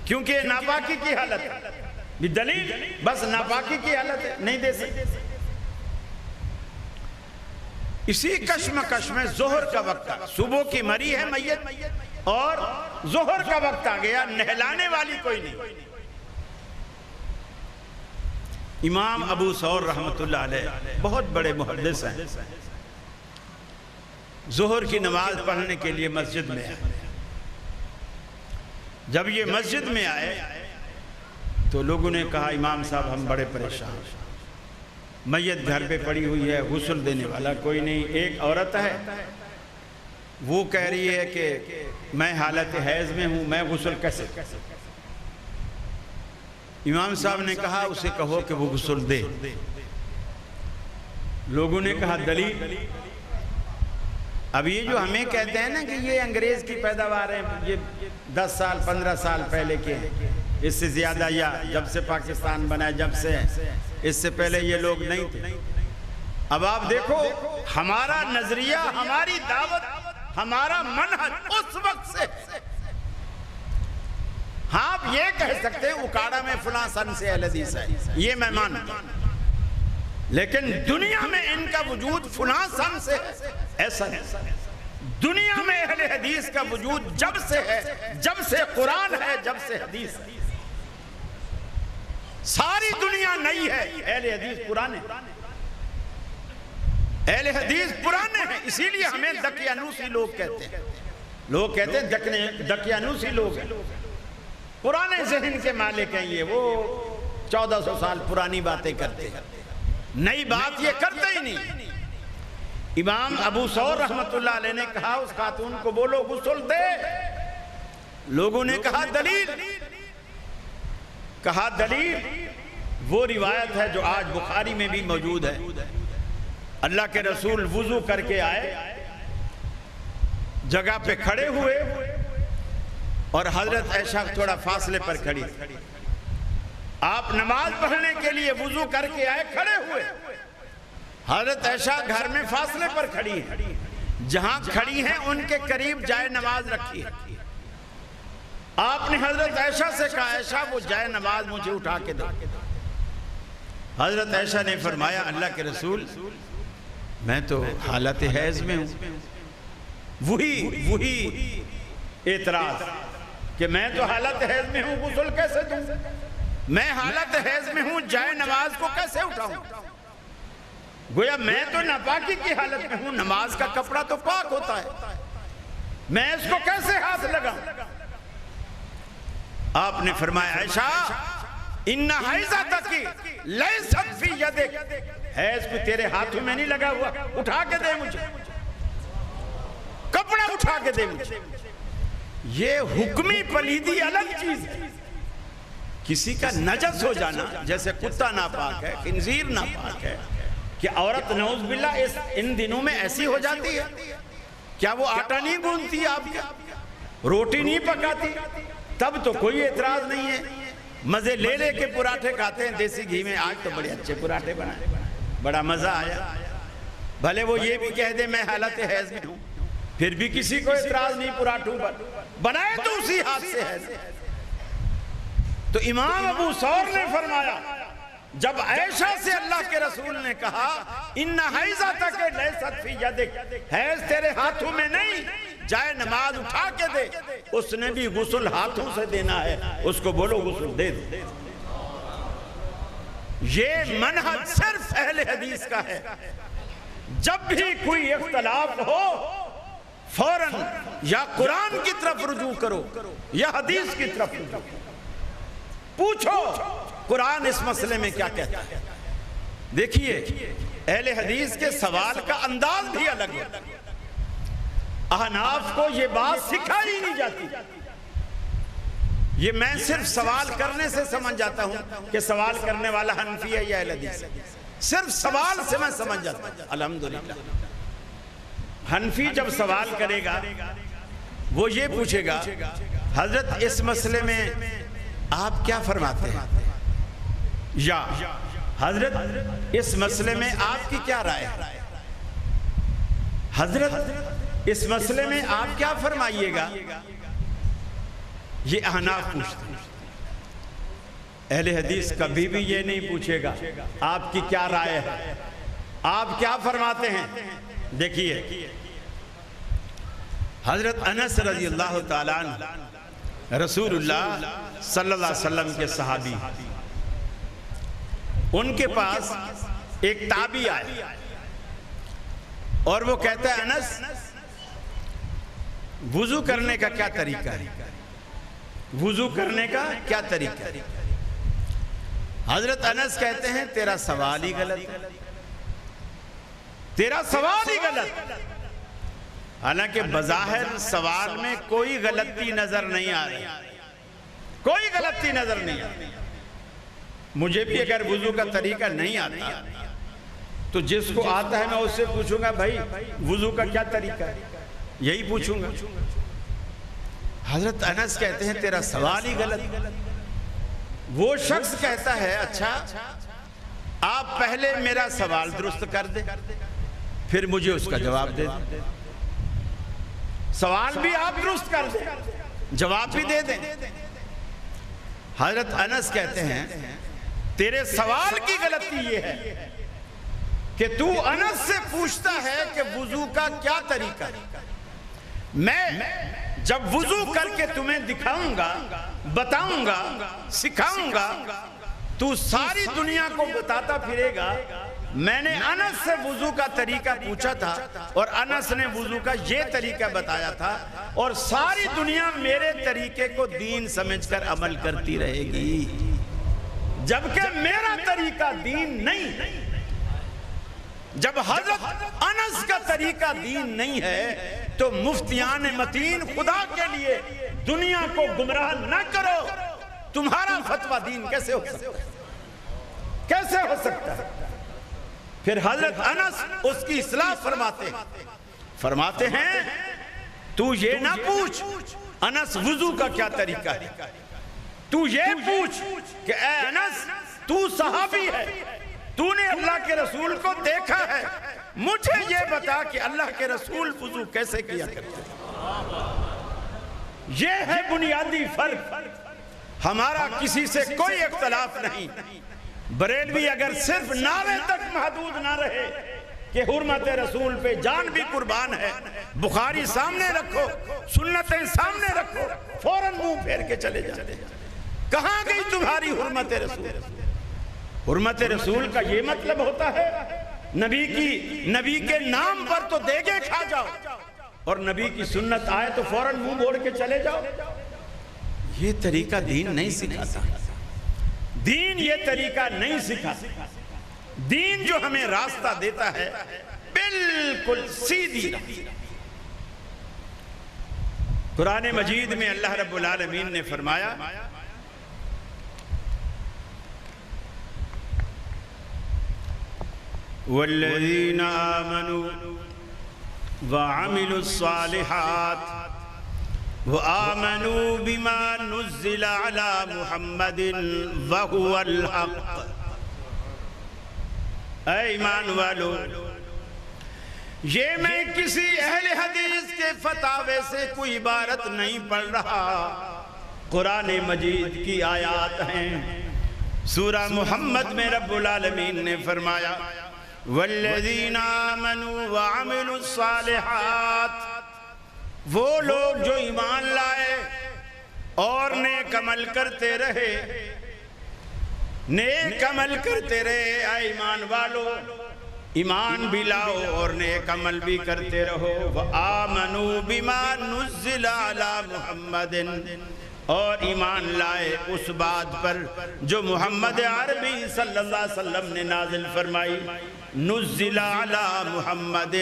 کیونکہ ناپاکی کی حالت ہے، بھی دلیل بس ناپاکی کی حالت ہے، نہیں دے سکتی. اسی کشمکش میں ظہر کا وقت آ، صبح کی مری ہے میت اور ظہر کا وقت آ گیا، نہلانے والی کوئی نہیں. امام ابو ثور رحمت اللہ علیہ بہت بڑے محدث ہیں، ظہر کی نماز پڑھنے کے لیے مسجد میں آئے. جب یہ مسجد میں آئے تو لوگوں نے کہا امام صاحب ہم بڑے پریشان، میت گھر پہ پڑی ہوئی ہے، غسل دینے والا کوئی نہیں. ایک عورت ہے وہ کہہ رہی ہے کہ میں حالت حیض میں ہوں، میں غسل کیسے؟ امام صاحب نے کہا اسے کہو کہ وہ غسل دے. لوگوں نے کہا دلیل؟ اب یہ جو ہمیں کہتے ہیں نا کہ یہ انگریز کی پیداوار ہے، یہ 10 سال 15 سال پہلے کے، اس سے زیادہ یا جب سے پاکستان بنا ہے جب سے، اس سے پہلے یہ لوگ نہیں تھے. اب آپ دیکھو ہمارا نظریہ، ہماری دعوت، ہمارا منہج اس وقت سے. ہاں آپ یہ کہہ سکتے ہیں اکاڑا میں فلاں سن سے اہل حدیث ہے، یہ میں مانتا ہوں، لیکن دنیا میں ان کا وجود فلاں سن سے ایسا ہے. دنیا میں اہل حدیث کا وجود جب سے ہے، جب سے قرآن ہے، جب سے حدیث ہے. ساری دنیا نئی ہے، اہل حدیث پرانے، اہل حدیث پرانے ہیں. اسی لیے ہمیں دقیانوسی لوگ کہتے ہیں. لوگ کہتے ہیں دقیانوسی لوگ ہیں، پرانے ذہن کے مالک ہیں، یہ وہ 1400 سال پرانی باتیں کرتے ہیں، نئی بات یہ کرتے ہی نہیں. امام ابو ثور رحمت اللہ علیہ نے کہا اس خاتون کو بولو غسل دے. لوگوں نے کہا دلیل؟ کہا دلیل وہ روایت ہے جو آج بخاری میں بھی موجود ہے. اللہ کے رسول وضو کر کے آئے، جگہ پہ کھڑے ہوئے اور حضرت عائشہ تھوڑا فاصلے پر کھڑی. آپ نماز پڑھنے کے لیے وضو کر کے آئے، کھڑے ہوئے. حضرت عائشہ گھر میں فاصلے پر کھڑی ہیں، جہاں کھڑی ہیں ان کے قریب جائے نماز رکھی ہے. آپ نے حضرت عائشہ سے کہا عائشہ وہ جائے نماز مجھے اٹھا کے دو. حضرت عائشہ نے فرمایا اللہ کے رسول میں تو حالت حیض میں ہوں. وہی اعتراض کہ میں تو حالت حیض میں ہوں، غسل کیسے دوں؟ میں حالت حیض میں ہوں، جائے نماز کو کیسے اٹھاؤں؟ گویا میں تو ناپاکی کی حالت میں ہوں، نماز کا کپڑا تو پاک ہوتا ہے، میں اس کو کیسے ہاتھ لگاؤں؟ آپ نے فرمایا عائشہ ان حیضتک لیست فی یدک، حیض کو تیرے ہاتھوں میں نہیں لگا ہوا، اٹھا کے دے مجھے، کپڑا اٹھا کے دے مجھے. یہ حکمی پلیدی الگ چیز ہے. کسی کا نجس ہو جانا، جیسے کتا ناپاک ہے، خنزیر ناپاک ہے، کہ عورت نعوذ باللہ ان دنوں میں ایسی ہو جاتی ہے. کیا وہ آٹا نہیں گوندتی، آپ کا روٹی نہیں پکاتی؟ تب تو کوئی اعتراض نہیں ہے، مزے لے لے کے پراٹھے کھاتے ہیں دیسی گھی میں. آج تو بڑے اچھے پراٹھے بنائے، بڑا مزہ آیا. بھلے وہ یہ بھی کہہ دے میں حالت حیض میں ہوں، پھر بھی کسی کو اعتراض نہیں پراٹھوں پر، بنائے تو اسی ہاتھ سے ہے. تو امام ابو ثور نے فرمایا جب عائشہ سے اللہ کے رسول نے کہا ان حیضتک لیست فی یدک، حیض تیرے ہاتھوں میں نہیں، جائے نماز اٹھا کے دے. اس نے بھی غسل ہاتھوں سے دینا ہے، اس کو بولو غسل دے دے. یہ منہج صرف اہل حدیث کا ہے. جب بھی کوئی اختلاف ہو فوراً یا قرآن کی طرف رجوع کرو یا حدیث کی طرف رجوع کرو. پوچھو قرآن اس مسئلے میں کیا کہتا ہے. دیکھیے اہل حدیث کے سوال کا انداز بھی الگ ہے. احناف کو یہ بات سکھائی نہیں جاتی. یہ میں صرف سوال کرنے سے سمجھ جاتا ہوں کہ سوال کرنے والا حنفی ہے یا اہل حدیث ہے، صرف سوال سے میں سمجھ جاتا ہوں۔ الحمدللہ حنفی جب سوال کرے گا وہ یہ پوچھے گا حضرت اس مسئلے میں آپ کیا فرماتے ہیں، یا حضرت اس مسئلے میں آپ کی کیا رائے ہے، حضرت اس مسئلے میں آپ کیا فرمائیے گا۔ یہ احناف پوچھتے ہیں۔ اہل حدیث کبھی بھی یہ نہیں پوچھے گا آپ کی کیا رائے ہے، آپ کیا فرماتے ہیں۔ دیکھیے حضرت انس رضی اللہ تعالیٰ عنہ رسول اللہ صلی اللہ علیہ وسلم کے صحابی، ان کے پاس ایک تابعی آئے اور وہ کہتا ہے انس وضو کرنے کا کیا طریقہ ہے، وضو کرنے کا کیا طریقہ ہے۔ حضرت انس کہتے ہیں تیرا سوال ہی غلط ہے، تیرا سوال ہی غلط۔ حالانکہ بظاہر سوال میں کوئی غلطی نظر نہیں آ رہی، کوئی غلطی نظر نہیں آ رہی۔ مجھے بھی اگر وضو کا طریقہ نہیں آتا تو جس کو آتا ہے میں اس سے پوچھوں گا بھائی وضو کا کیا طریقہ ہے، یہی پوچھوں گا۔ حضرت انس کہتے ہیں تیرا سوال ہی غلط۔ وہ شخص کہتا ہے اچھا آپ پہلے میرا سوال درست کر دیں پھر مجھے اس کا جواب دے دیں۔ سوال بھی آپ درست کر دیں، جواب بھی دے دیں۔ حضرت انس کہتے ہیں تیرے سوال کی غلطی یہ ہے کہ تو انس سے پوچھتا ہے کہ وضو کا کیا طریقہ ہے۔ میں جب وضو کر کے تمہیں دکھاؤں گا، بتاؤں گا، سکھاؤں گا، تو ساری دنیا کو بتاتا پھرے گا میں نے انس سے وضو کا طریقہ پوچھا تھا اور انس نے وضو کا یہ طریقہ بتایا تھا، اور ساری دنیا میرے طریقے کو دین سمجھ کر عمل کرتی رہے گی، جبکہ میرا طریقہ دین نہیں۔ جب حضرت انس کا طریقہ دین نہیں ہے تو مفتیان متین خدا کے لیے دنیا کو گمراہ نہ کرو، تمہارا فتویٰ دین کیسے ہو سکتا ہے، کیسے ہو سکتا ہے۔ پھر حضرت انس اس کی اصلاح فرماتے ہیں تو یہ نہ پوچھ انس وضو کا کیا طریقہ ہے، تو یہ پوچھ کہ اے انس تو صحابی ہے، تو نے اللہ کے رسول کو دیکھا ہے، مجھے یہ بتا کہ اللہ کے رسول وضو کیسے کیا کرتے ہیں۔ یہ ہے بنیادی فرق، ہمارا کسی سے کوئی اختلاف نہیں۔ بریلوی اگر صرف نعرے تک محدود نہ رہے کہ حرمت رسول پہ جان بھی قربان ہے، بخاری سامنے رکھو، سنتیں سامنے رکھو، فوراً منہ پھیر کے چلے جاتے ہیں۔ کہاں گئی تمہاری حرمت رسول؟ حرمت رسول کا یہ مطلب ہوتا ہے نبی کے نام پر تو دیگے کھا جاؤ اور نبی کی سنت آئے تو فوراً منہ موڑ کے چلے جاؤ۔ یہ طریقہ دین نہیں سکھاتا، دین یہ طریقہ نہیں سکھاتا۔ دین جو ہمیں راستہ دیتا ہے بالکل سیدھی راہ۔ قرآن مجید میں اللہ رب العالمین نے فرمایا والذین آمنوا وعملوا الصالحات وآمنوا بما نزل على محمد وهو الحق۔ اے ایمان والو، یہ میں کسی اہل حدیث کے فتاوے سے کوئی عبارت نہیں پڑھ رہا، قرآن مجید کی آیات ہیں۔ سورہ محمد میں رب العالمین نے فرمایا والذین آمنوا وعملوا الصالحات، وہ لوگ جو ایمان لائے اور نیک عمل کرتے رہے، نیک عمل کرتے رہے۔ اے ایمان والو، ایمان بھی لاؤ اور نیک عمل بھی کرتے رہو۔ وآمنوا بما نزل علی محمد، اور ایمان لائے اس بات پر جو محمد عربی صلی اللہ علیہ وسلم نے نازل فرمائی۔ نزل علی محمد،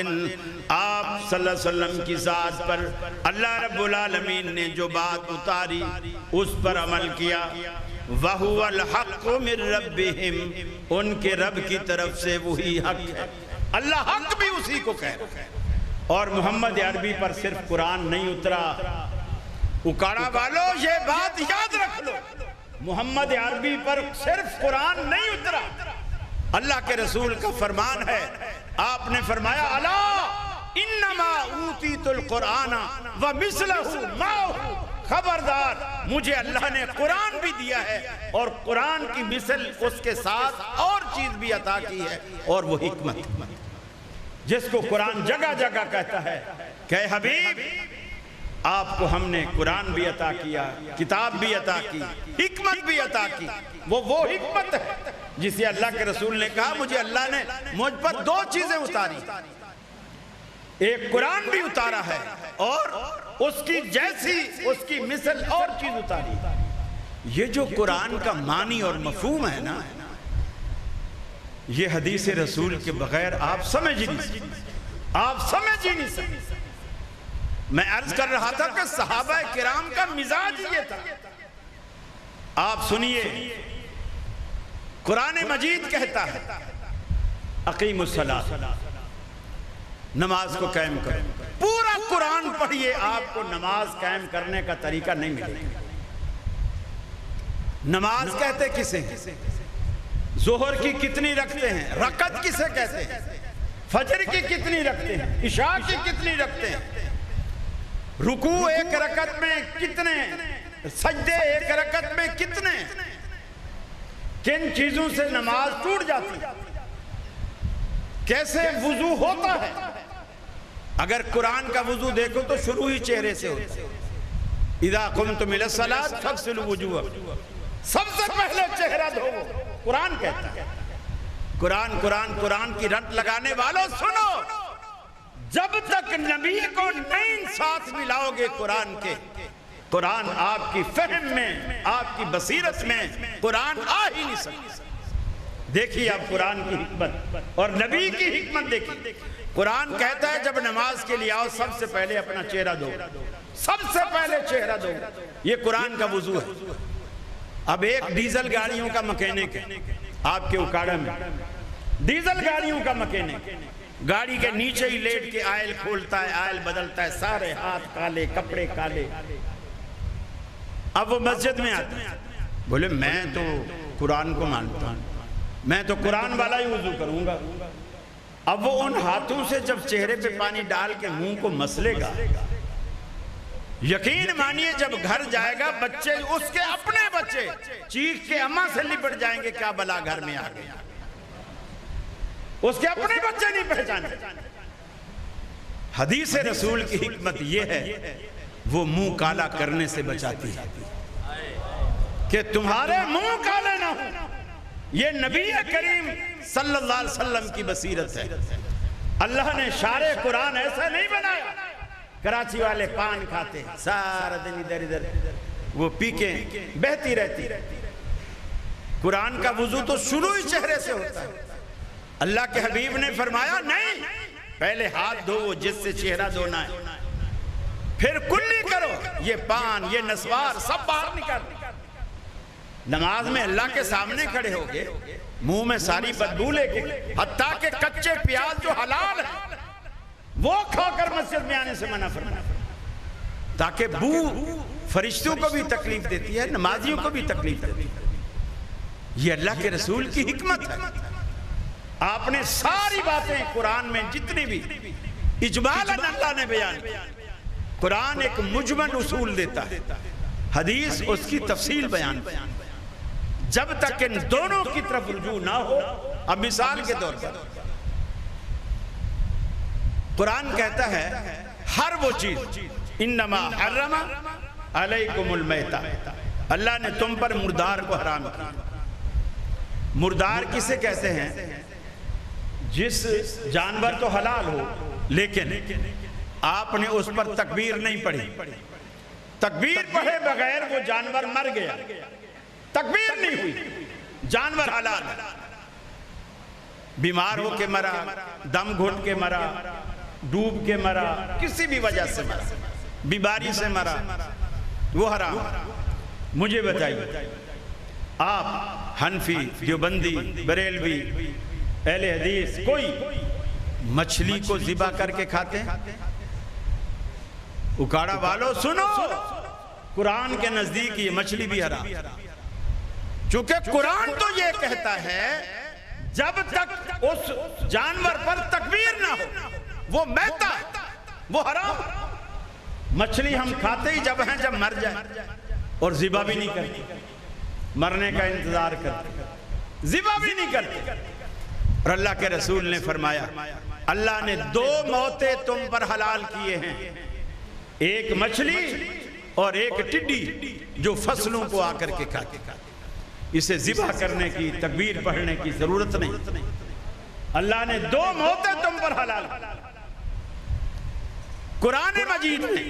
آپ صلی اللہ علیہ وسلم کی ذات پر اللہ رب العالمین نے جو بات اتاری اس پر عمل کیا، وَهُوَ الْحَقُّ مِن رَبِّهِمْ، ان کے رب کی طرف سے وہی حق ہے۔ اللہ حق بھی اسی کو کہہ رہا ہے۔ اور محمد عربی پر صرف قرآن نہیں اترا، اکاڑا والو یہ بات یاد رکھ لو، محمد عربی پر صرف قرآن نہیں اترا، اللہ کے رسول کا فرمان ہے۔ آپ نے فرمایا الا انما اوتیت القرآن ومثلہ معہ، خبردار مجھے اللہ نے قرآن بھی دیا ہے اور قرآن کی مثل اس کے ساتھ اور چیز بھی عطا کی ہے، اور وہ حکمت، جس کو قرآن جگہ جگہ کہتا ہے کہ حبیب آپ کو ہم نے قرآن بھی عطا کیا، کتاب بھی عطا کی، حکمت بھی عطا کی۔ وہ حکمت ہے جسے اللہ کے رسول نے کہا مجھے اللہ نے مجھ پر دو چیزیں اتاری، ایک قرآن بھی اتارا ہے اور اس کی جیسی اس کی مثل اور چیز اتاری۔ یہ جو قرآن کا معنی اور مفہوم ہے نا، یہ حدیث رسول کے بغیر آپ سمجھ ہی نہیں سکتے۔ میں عرض کر رہا تھا کہ صحابہ کرام کا مزاج یہ تھا۔ آپ سنیے، قرآن مجید کہتا ہے اقیموا الصلاۃ، نماز کو قائم کرو۔ پورا قرآن پڑھیے، آپ کو نماز قائم کرنے کا طریقہ نہیں ملے گا۔ نماز کہتے کسے؟ ظہر کی کتنی رکھتے ہیں؟ رکعت کسے کہتے ہیں؟ فجر کی کتنی رکھتے ہیں؟ عشاء کی کتنی رکھتے ہیں؟ رکوع ایک رکعت میں کتنے؟ سجدے ایک رکعت میں کتنے؟ کن چیزوں سے نماز ٹوٹ جاتی ہے؟ کیسے وضو ہوتا ہے؟ اگر قرآن کا وضو دیکھو تو شروع ہی چہرے سے ہوتا ہے۔ اذا قمتم الی الصلاۃ فاغسلوا وجوہکم، سب سے پہلے چہرہ دھوؤ، قرآن کہتا ہے۔ قرآن قرآن قرآن کی رٹ لگانے والوں سنو، جب تک نبی کو نہیں ساتھ ملاؤ گے قرآن کے، قرآن آپ کی فہم میں، آپ کی بصیرت میں قرآن آ ہی نہیں سکتا۔ دیکھیے اب قرآن کی حکمت اور نبی کی حکمت دیکھیے۔ قرآن کہتا ہے جب نماز کے لیے آؤ سب سے پہلے اپنا چہرہ دو، سب سے پہلے چہرہ دو، یہ قرآن کا وضو ہے۔ اب ایک ڈیزل گاڑیوں کا مکینک ہے آپ کے اکاڑا میں، ڈیزل گاڑیوں کا مکینک، گاڑی کے نیچے ہی لیٹ کے آئل کھولتا ہے، آئل بدلتا ہے، سارے ہاتھ کالے، کپڑے کالے۔ اب وہ مسجد میں آتا ہے، بولے میں تو قرآن کو مانتا ہوں، میں تو قرآن والا ہی وضو کروں گا۔ اب وہ ان ہاتھوں سے جب چہرے پہ پانی ڈال کے منہ کو مسلے گا، یقین مانیے جب گھر جائے گا بچے، اس کے اپنے بچے چیخ کے اماں سے لپٹ جائیں گے، کیا بلا گھر میں آ گیا۔ اس کے اپنے بچے نہیں پہچانے۔ حدیث رسول کی حکمت یہ ہے، وہ منہ کالا کرنے سے بچاتی ہے کہ تمہارے منہ کالے نہ ہوں۔ یہ نبی کریم صلی اللہ علیہ وسلم کی بصیرت ہے۔ اللہ نے شارع قرآن ایسا نہیں بنایا۔ کراچی والے پان کھاتے سارا دن ادھر ادھر وہ پی کے بہتی رہتی۔ قرآن کا وضو تو شروع ہی چہرے سے ہوتا ہے۔ اللہ کے حبیب نے فرمایا نہیں، پہلے ہاتھ دھو جس سے چہرہ دھونا ہے، پھر کلی کرو، یہ پان یہ نسوار سب باہر نکال۔ نماز میں اللہ کے سامنے کھڑے ہو گے، منہ میں ساری بدبو لے کے، حتیٰ کہ کچے پیاز جو حلال ہے وہ کھا کر مسجد میں آنے سے منع فرمایا، تاکہ بو فرشتوں کو بھی تکلیف دیتی ہے، نمازیوں کو بھی تکلیف دیتی ہے۔ یہ اللہ کے رسول کی حکمت ہے۔ آپ نے ساری باتیں قرآن میں جتنی بھی اجمالاً اللہ نے بیان کی۔ قرآن ایک مجمل اصول دیتا ہے، حدیث اس کی تفصیل بیان کی۔ جب تک ان دونوں کی طرف رجوع نہ ہو، اب مثال کے طور پر قرآن کہتا ہے ہر وہ چیز، انما حرم علیکم المیتہ، اللہ نے تم پر مردار کو حرام کیا۔ مردار کسے کہتے ہیں؟ جس جانور تو حلال ہو لیکن آپ نے اس پر تکبیر نہیں پڑھی، تکبیر پڑھے بغیر وہ جانور مر گیا، تکبیر نہیں ہوئی، جانور حلال، بیمار ہو کے مرا، دم گھٹ کے مرا، ڈوب کے مرا، کسی بھی وجہ سے مرا، بیماری سے مرا، وہ حرام۔ مجھے بتائیے، آپ حنفی، دیوبندی، بریلوی، اہل حدیث کوئی مچھلی کو ذبح کر کے کھاتے ہیں؟ اکاڑا والو سنو، قرآن کے نزدیک یہ مچھلی بھی حرام، چونکہ قرآن تو یہ کہتا ہے جب تک اس جانور پر تکبیر نہ ہو وہ میتا، وہ حرام۔ مچھلی ہم کھاتے ہی جب ہیں جب مر جائے، اور ذبح بھی نہیں کرتے، مرنے کا انتظار کرتے، ذبح بھی نہیں کرتے۔ اور اللہ کے رسول نے فرمایا اللہ نے 2 موتیں تم پر حلال کیے ہیں، ایک مچھلی اور ایک ٹڈی جو فصلوں کو آ کر کے کھاتے۔ اسے ذبح کرنے کی، تکبیر پڑھنے کی ضرورت نہیں۔ اللہ نے 2 موتیں تم پر حلال۔ قرآن مجید میں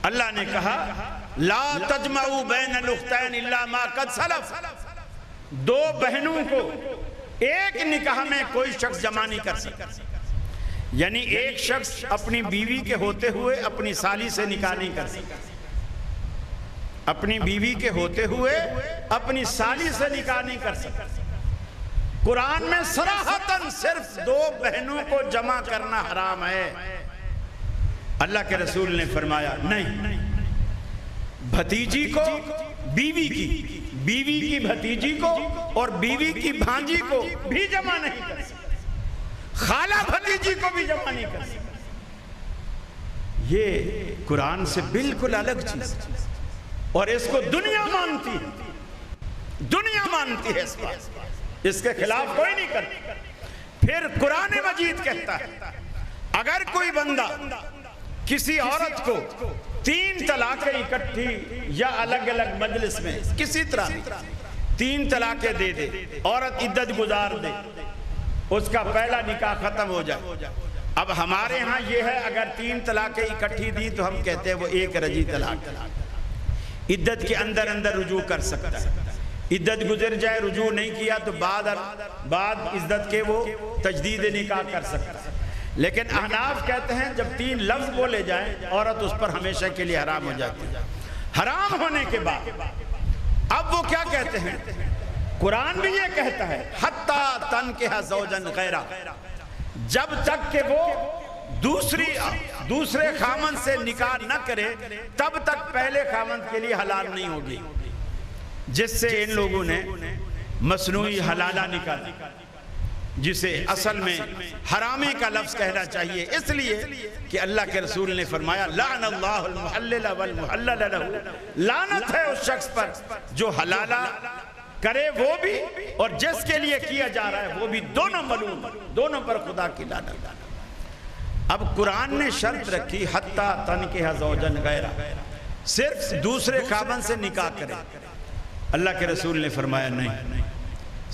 اللہ نے کہا لا تجمعوا بین الاختین الا ما قد سلف، 2 بہنوں کو ایک نکاح میں کوئی شخص جمع نہیں کر سکتا، یعنی ایک شخص اپنی بیوی کے ہوتے ہوئے اپنی سالی سے نکاح نہیں کر سکتا، اپنی بیوی کے ہوتے ہوئے اپنی سالی سے نکاح نہیں کر سکتا۔ قرآن میں صراحتاً صرف 2 بہنوں کو جمع کرنا حرام ہے۔ اللہ کے رسول نے فرمایا نہیں، بھتیجی کو بیوی کی، بیوی کی بھتیجی کو اور بیوی کی بھانجی کو بھی جمع نہیں کر سکتا، خالہ بھتیجی کو بھی جمع نہیں کر سکتا۔ یہ قرآن سے بالکل الگ چیز ہے، اور اس کو دنیا مانتی ہے، دنیا مانتی ہے، اس کے خلاف کوئی نہیں کرتا۔ پھر قرآن مجید کہتا ہے اگر کوئی بندہ کسی عورت کو 3 طلاقیں اکٹھی یا الگ الگ مجلس میں کسی طرح 3 طلاقیں دے دے، عورت عدت گزار دے، اس کا پہلا نکاح ختم ہو جائے۔ اب ہمارے ہاں یہ ہے اگر 3 طلاقیں اکٹھی دی تو ہم کہتے ہیں وہ ایک رجی طلاق، عدت کے اندر اندر رجوع کر سکتا ہے، عدت گزر جائے رجوع نہیں کیا تو بعد عدت کے وہ تجدید نکاح کر سکتا ہے۔ لیکن احناف کہتے ہیں جب 3 لفظ بولے جائیں عورت اس پر ہمیشہ کے لیے حرام ہو جاتی ہے۔ حرام ہونے کے بعد اب وہ کیا کہتے ہیں، قرآن بھی یہ کہتا ہے حتی تنکح زوجا غیرہ، جب تک کہ وہ دوسرے خامن سے نکاح نہ کرے تب تک پہلے خامن کے لیے حلال نہیں ہوگی، جس سے ان لوگوں نے مصنوعی حلالہ نکالا، جسے اصل میں حرامی کا لفظ کہنا چاہیے، اس لیے کہ اللہ کے رسول نے فرمایا لعن اللہ المحلل والمحلل لہ، لعنت ہے اس شخص پر جو حلالہ کرے وہ بھی اور جس کے لیے کیا جا رہا ہے وہ بھی، دونوں ملعون، دونوں پر خدا کی لعنت۔ اب قرآن نے شرط رکھی حتی تنکح زوجا غیرہ، صرف دوسرے خاوند سے نکاح کرے۔ اللہ کے رسول نے فرمایا نہیں،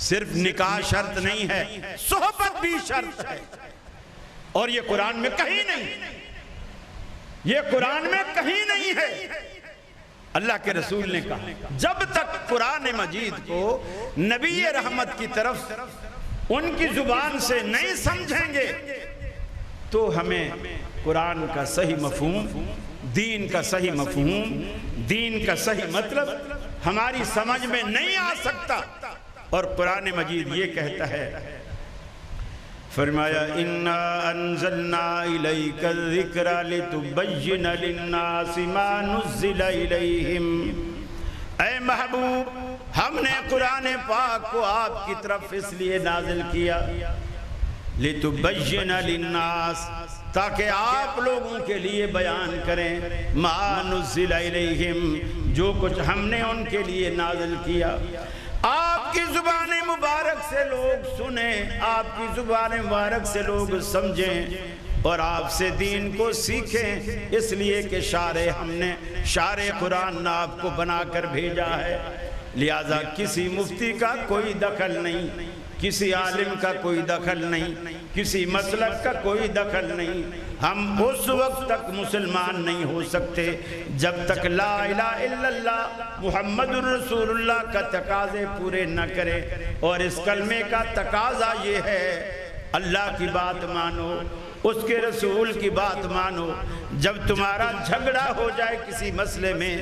صرف نکاح شرط نہیں ہے، صحبت بھی شرط ہے، اور یہ قرآن میں کہیں نہیں، یہ قرآن میں کہیں نہیں ہے۔ اللہ کے رسول نے کہا جب تک قرآن مجید کو نبی رحمت کی طرف ان کی زبان سے نہیں سمجھیں گے تو ہمیں قرآن کا صحیح مفہوم، دین کا صحیح مفہوم، دین کا صحیح مطلب ہماری سمجھ میں نہیں آ سکتا۔ اور قرآن مجید یہ کہتا ہے، فرمایا اِنَّا أَنزَلْنَا إِلَيْكَ الذِّكْرَ لِتُبَيِّنَ لِلنَّاسِ مَا نُزِّلَ إِلَيْهِمْ، اے محبوب ہم نے قرآن پاک کو آپ کی طرف اس لیے نازل کیا لِتُبَيِّنَ لِلنَّاسِ، تاکہ آپ لوگوں کے لیے بیان کریں مَا نُزِّلَ إِلَيْهِمْ، جو کچھ ہم نے ان کے لیے نازل کیا، آپ کی زبان مبارک سے لوگ سنیں، آپ کی زبان مبارک سے لوگ سمجھیں اور آپ سے دین کو سیکھیں، اس لیے کہ ہم نے شارع قرآن نے آپ کو بنا کر بھیجا ہے۔ لہذا کسی مفتی کا کوئی دخل نہیں، کسی عالم کا کوئی دخل نہیں، کسی مسلک کا کوئی دخل نہیں۔ ہم اس وقت تک مسلمان نہیں ہو سکتے جب تک لا الہ الا اللہ محمد الرسول اللہ کا تقاضے پورے نہ کرے، اور اس کلمے کا تقاضا یہ ہے اللہ کی بات مانو، اس کے رسول کی بات مانو. جب تمہارا جھگڑا ہو جائے کسی مسئلے میں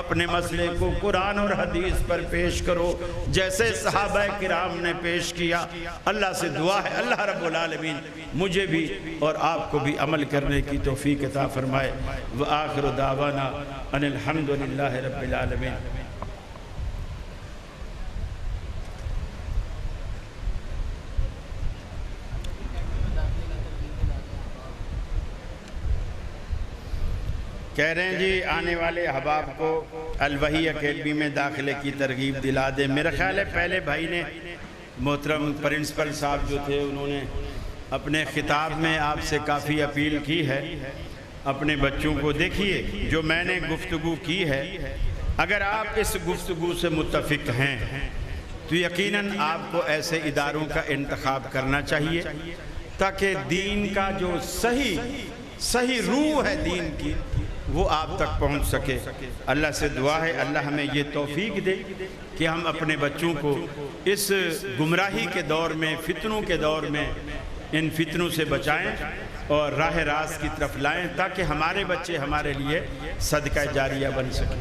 اپنے مسئلے کو قرآن اور حدیث پر پیش کرو جیسے صحابہ کرام نے پیش کیا. اللہ سے دعا ہے اللہ رب العالمین مجھے بھی اور آپ کو بھی عمل کرنے کی توفیق عطا فرمائے. وآخر دعوانا ان الحمدللہ رب العالمین. کہہ رہے ہیں جی آنے والے احباب کو الوحی اکیڈمی میں داخلے کی ترغیب دلا دیں. میرا خیال ہے پہلے بھائی نے محترم پرنسپل صاحب جو تھے انہوں نے اپنے خطاب میں آپ سے کافی اپیل کی ہے. اپنے بچوں کو دیکھیے جو میں نے گفتگو کی ہے اگر آپ اس گفتگو سے متفق ہیں تو یقیناً آپ کو ایسے اداروں کا انتخاب کرنا چاہیے تاکہ دین کا جو صحیح روح ہے دین کی وہ آپ تک پہنچ سکے. اللہ سے دعا ہے اللہ ہمیں یہ توفیق دے کہ ہم اپنے بچوں کو اس گمراہی کے دور میں فتنوں کے دور میں ان فتنوں سے بچائیں اور راہ راست کی طرف لائیں تاکہ ہمارے بچے ہمارے لیے صدقہ جاریہ بن سکیں.